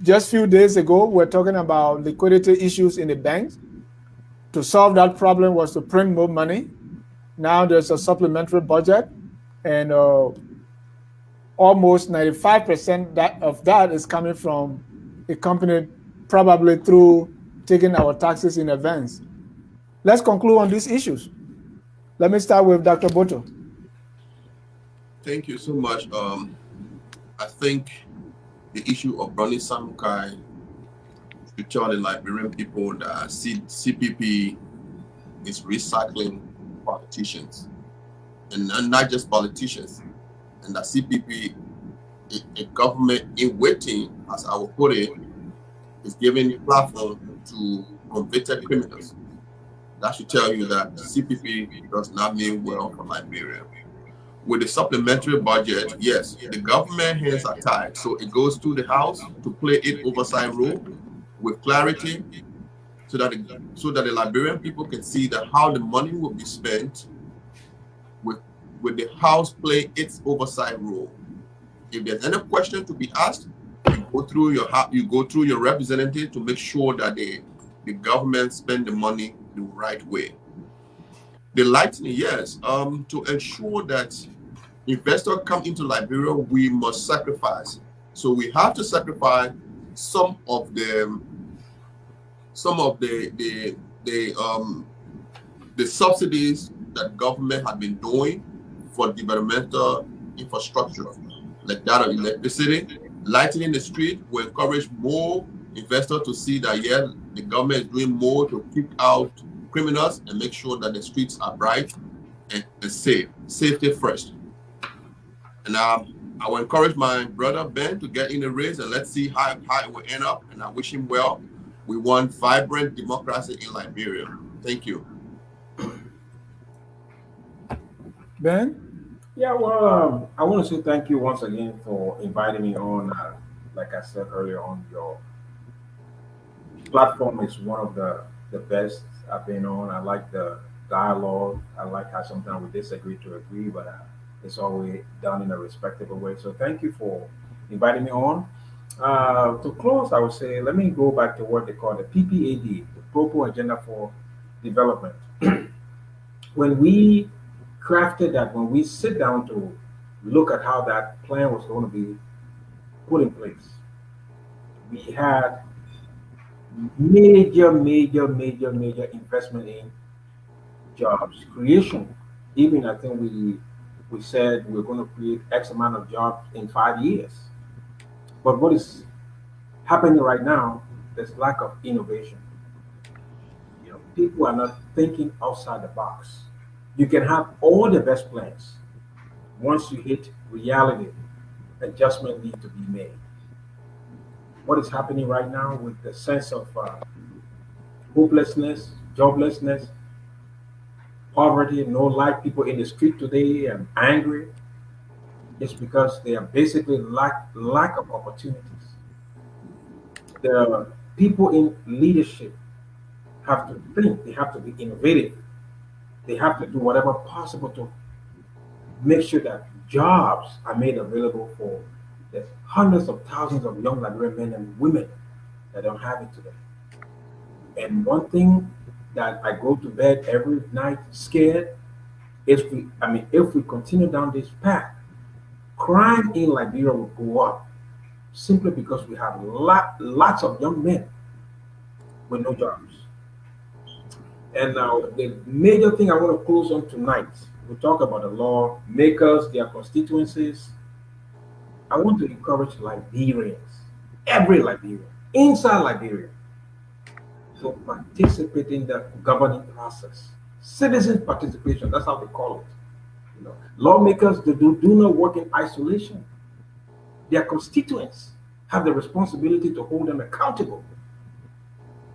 Just a few days ago, we're talking about liquidity issues in the banks. To solve that problem was to print more money. Now there's a supplementary budget, and almost 95% of that is coming from the company, probably through taking our taxes in advance. Let's conclude on these issues. Let me start with Dr. Botoe. Thank you so much. I think the issue of Brownie Samukai should tell the Liberian people that CPP is recycling politicians, and not just politicians, and that CPP, a government in waiting, as I will put it, is giving a platform to convicted criminals. That should tell you that CPP does not mean well for Liberia. With the supplementary budget, yes, the government hands are tied, so it goes to the House to play its oversight role with clarity, so that the Liberian people can see that how the money will be spent, with the House play its oversight role. If there's any question to be asked, you go through your representative to make sure that the government spend the money the right way. The lightning, yes, to ensure that investors come into Liberia, we must sacrifice. So we have to sacrifice some of the subsidies that government had been doing for developmental infrastructure, like that of electricity. Lightening the street will encourage more investors to see that, yeah, the government is doing more to kick out criminals and make sure that the streets are bright and safe. Safety first. And I will encourage my brother Ben to get in the race, and let's see how it will end up. And I wish him well. We want vibrant democracy in Liberia. Thank you. Ben? Yeah, well, I want to say thank you once again for inviting me on. Like I said earlier on, your platform is one of the best I've been on. I like the dialogue. I like how sometimes we disagree to agree, but it's always done in a respectable way. So thank you for inviting me on. To close, I would say, let me go back to what they call the PPAD, the Propo Agenda for Development. When we crafted that, when we sit down to look at how that plan was going to be put in place, we had major investment in jobs creation. Even I think we said we're going to create X amount of jobs in 5 years. But what is happening right now, there's lack of innovation. People are not thinking outside the box. You can have all the best plans. Once you hit reality, adjustment needs to be made. What is happening right now with the sense of hopelessness, joblessness, poverty, no light, people in the street today and angry, it's because they are basically lack of opportunities. The people in leadership have to think, they have to be innovative, they have to do whatever possible to make sure that jobs are made available for the hundreds of thousands of young Liberian men and women that don't have it today. And one thing that I go to bed every night scared, if we continue down this path, crime in Liberia will go up simply because we have lots of young men with no jobs. And now the major thing I want to close on tonight, we talk about the law makers, their constituencies. I want to encourage Liberians, every Liberian, inside Liberia, to participate in the governing process. Citizen participation, that's how they call it. Lawmakers do not work in isolation. Their constituents have the responsibility to hold them accountable.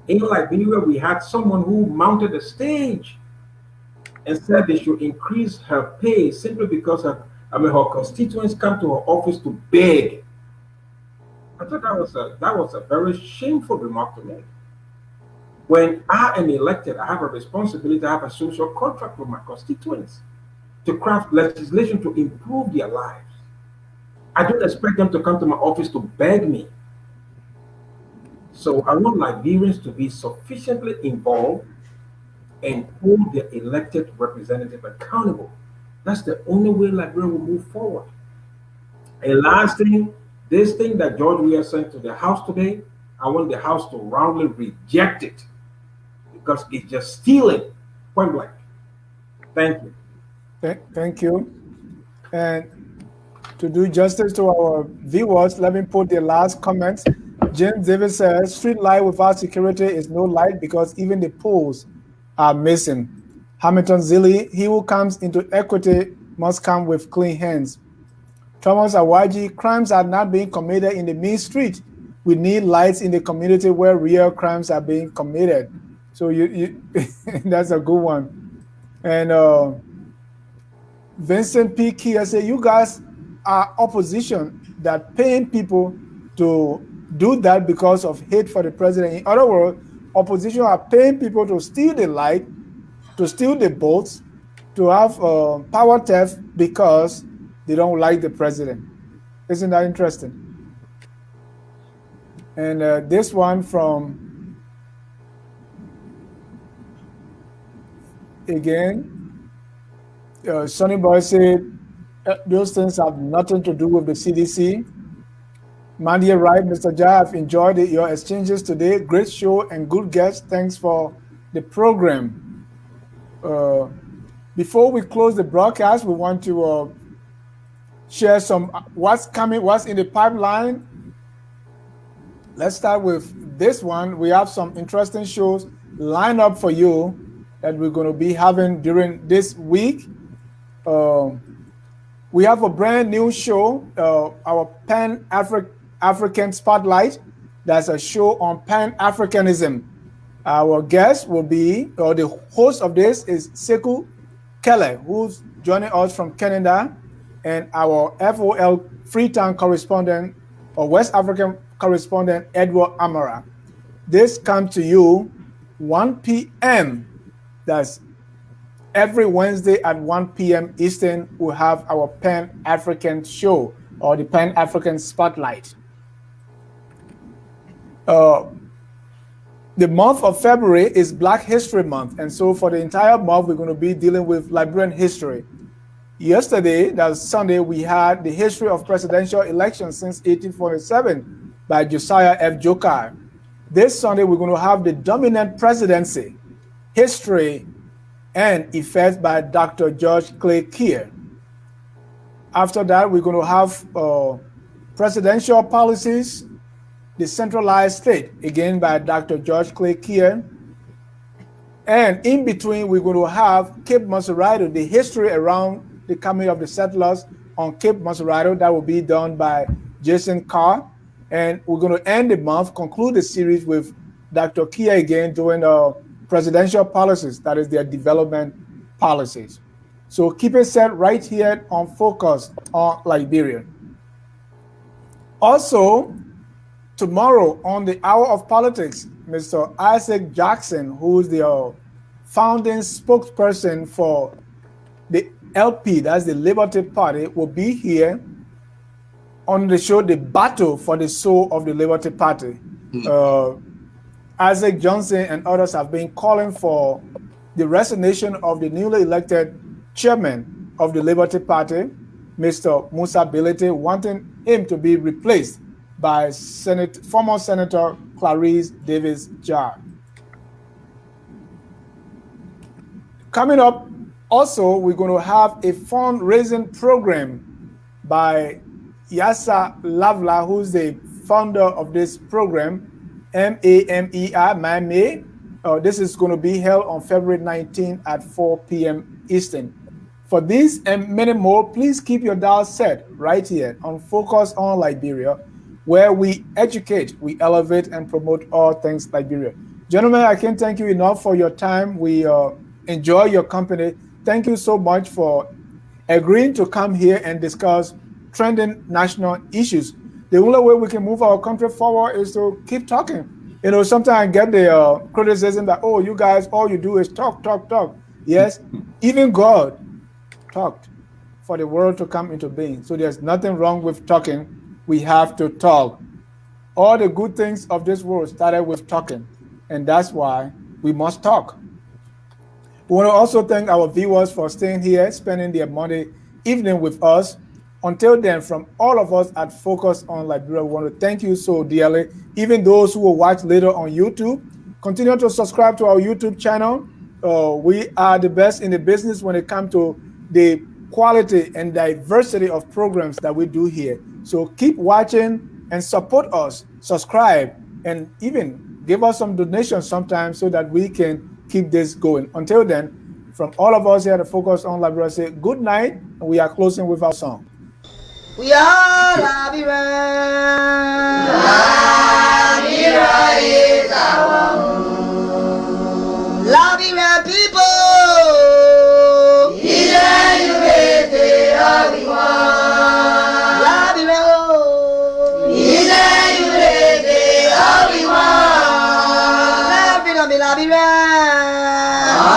In Liberia, we had someone who mounted a stage and said they should increase her pay simply because her constituents come to her office to beg. I thought that was a very shameful remark to make. When I am elected, I have a responsibility, I have a social contract with my constituents to craft legislation to improve their lives. I don't expect them to come to my office to beg me. So I want Liberians to be sufficiently involved and hold their elected representative accountable. That's the only way Liberia will move forward. And last thing, this thing that George Weah sent to the House today, I want the House to roundly reject it because it's just stealing, point blank. Thank you. Thank you. And to do justice to our viewers, let me put the last comments. James Davis says, street light without security is no light because even the poles are missing. Hamilton Zilli, he who comes into equity must come with clean hands. Thomas Awaji, crimes are not being committed in the main street. We need lights in the community where real crimes are being committed. So you that's a good one. And Vincent P. Kia said, you guys are opposition that paying people to do that because of hate for the president. In other words, opposition are paying people to steal the light, to steal the bolts, to have power theft because they don't like the president. Isn't that interesting? And this one from, again, Sonny Boy said, those things have nothing to do with the CDC. Mandia Wright, Mr. Jai, I've enjoyed your exchanges today. Great show and good guests. Thanks for the program. Before we close the broadcast, we want to share some what's coming, what's in the pipeline. Let's start with this one. We have some interesting shows lined up for you that we're going to be having during this week. We have a brand new show, our Pan-African Spotlight. That's a show on Pan-Africanism. Our guest will be, or the host of this is Sekou Kele, who's joining us from Canada, and our FOL Freetown correspondent, or West African correspondent, Edward Amara. This comes to you 1 p.m. That's every Wednesday at 1 p.m. Eastern. We'll have our Pan-African show, or the Pan-African Spotlight. The month of February is Black History Month, and so for the entire month, we're going to be dealing with Liberian history. Yesterday, that was Sunday, we had the history of presidential elections since 1847 by Josiah F. Jokai. This Sunday, we're going to have the dominant presidency, history, and effects by Dr. George Clay Keir. After that, we're going to have presidential policies, the centralized state, again by Dr. George Clay Keir. And in between, we're going to have Cape Masurado, the history around the coming of the settlers on Cape Masurado. That will be done by Jason Carr. And we're going to end the month, conclude the series with Dr. Keir again doing presidential policies, that is their development policies. So keep it set right here on Focus on Liberia. Also, tomorrow on the Hour of Politics, Mr. Isaac Jackson, who is the founding spokesperson for the LP, that's the Liberty Party, will be here on the show, The Battle for the Soul of the Liberty Party. Isaac Johnson and others have been calling for the resignation of the newly elected chairman of the Liberty Party, Mr. Musa Bilete, wanting him to be replaced by former Senator Clarice Davis Jar. Coming up, also, we're going to have a fundraising program by Yasa Lavla, who's the founder of this program, M-A-M-E-R, MAME. This is going to be held on February 19 at 4 p.m. Eastern. For these and many more, please keep your dial set right here on Focus on Liberia, where we educate, we elevate, and promote all things Liberia. Gentlemen, I can't thank you enough for your time. We enjoy your company. Thank you so much for agreeing to come here and discuss trending national issues. The only way we can move our country forward is to keep talking. You know, sometimes I get the criticism that, oh, you guys, all you do is talk, talk, talk. Yes, even God talked for the world to come into being. So there's nothing wrong with talking. We have to talk. All the good things of this world started with talking, and that's why we must talk. We want to also thank our viewers for staying here, spending their Monday evening with us. Until then, from all of us at Focus on Liberia, we want to thank you so dearly. Even those who will watch later on YouTube, continue to subscribe to our YouTube channel. We are the best in the business when it comes to the quality and diversity of programs that we do here. So keep watching and support us, subscribe, and even give us some donations sometimes so that we can keep this going. Until then, from all of us here at Focus on Liberia, say good night, and we are closing with our song. We are Liberia. Liberia is our home. Liberia people. Liberia.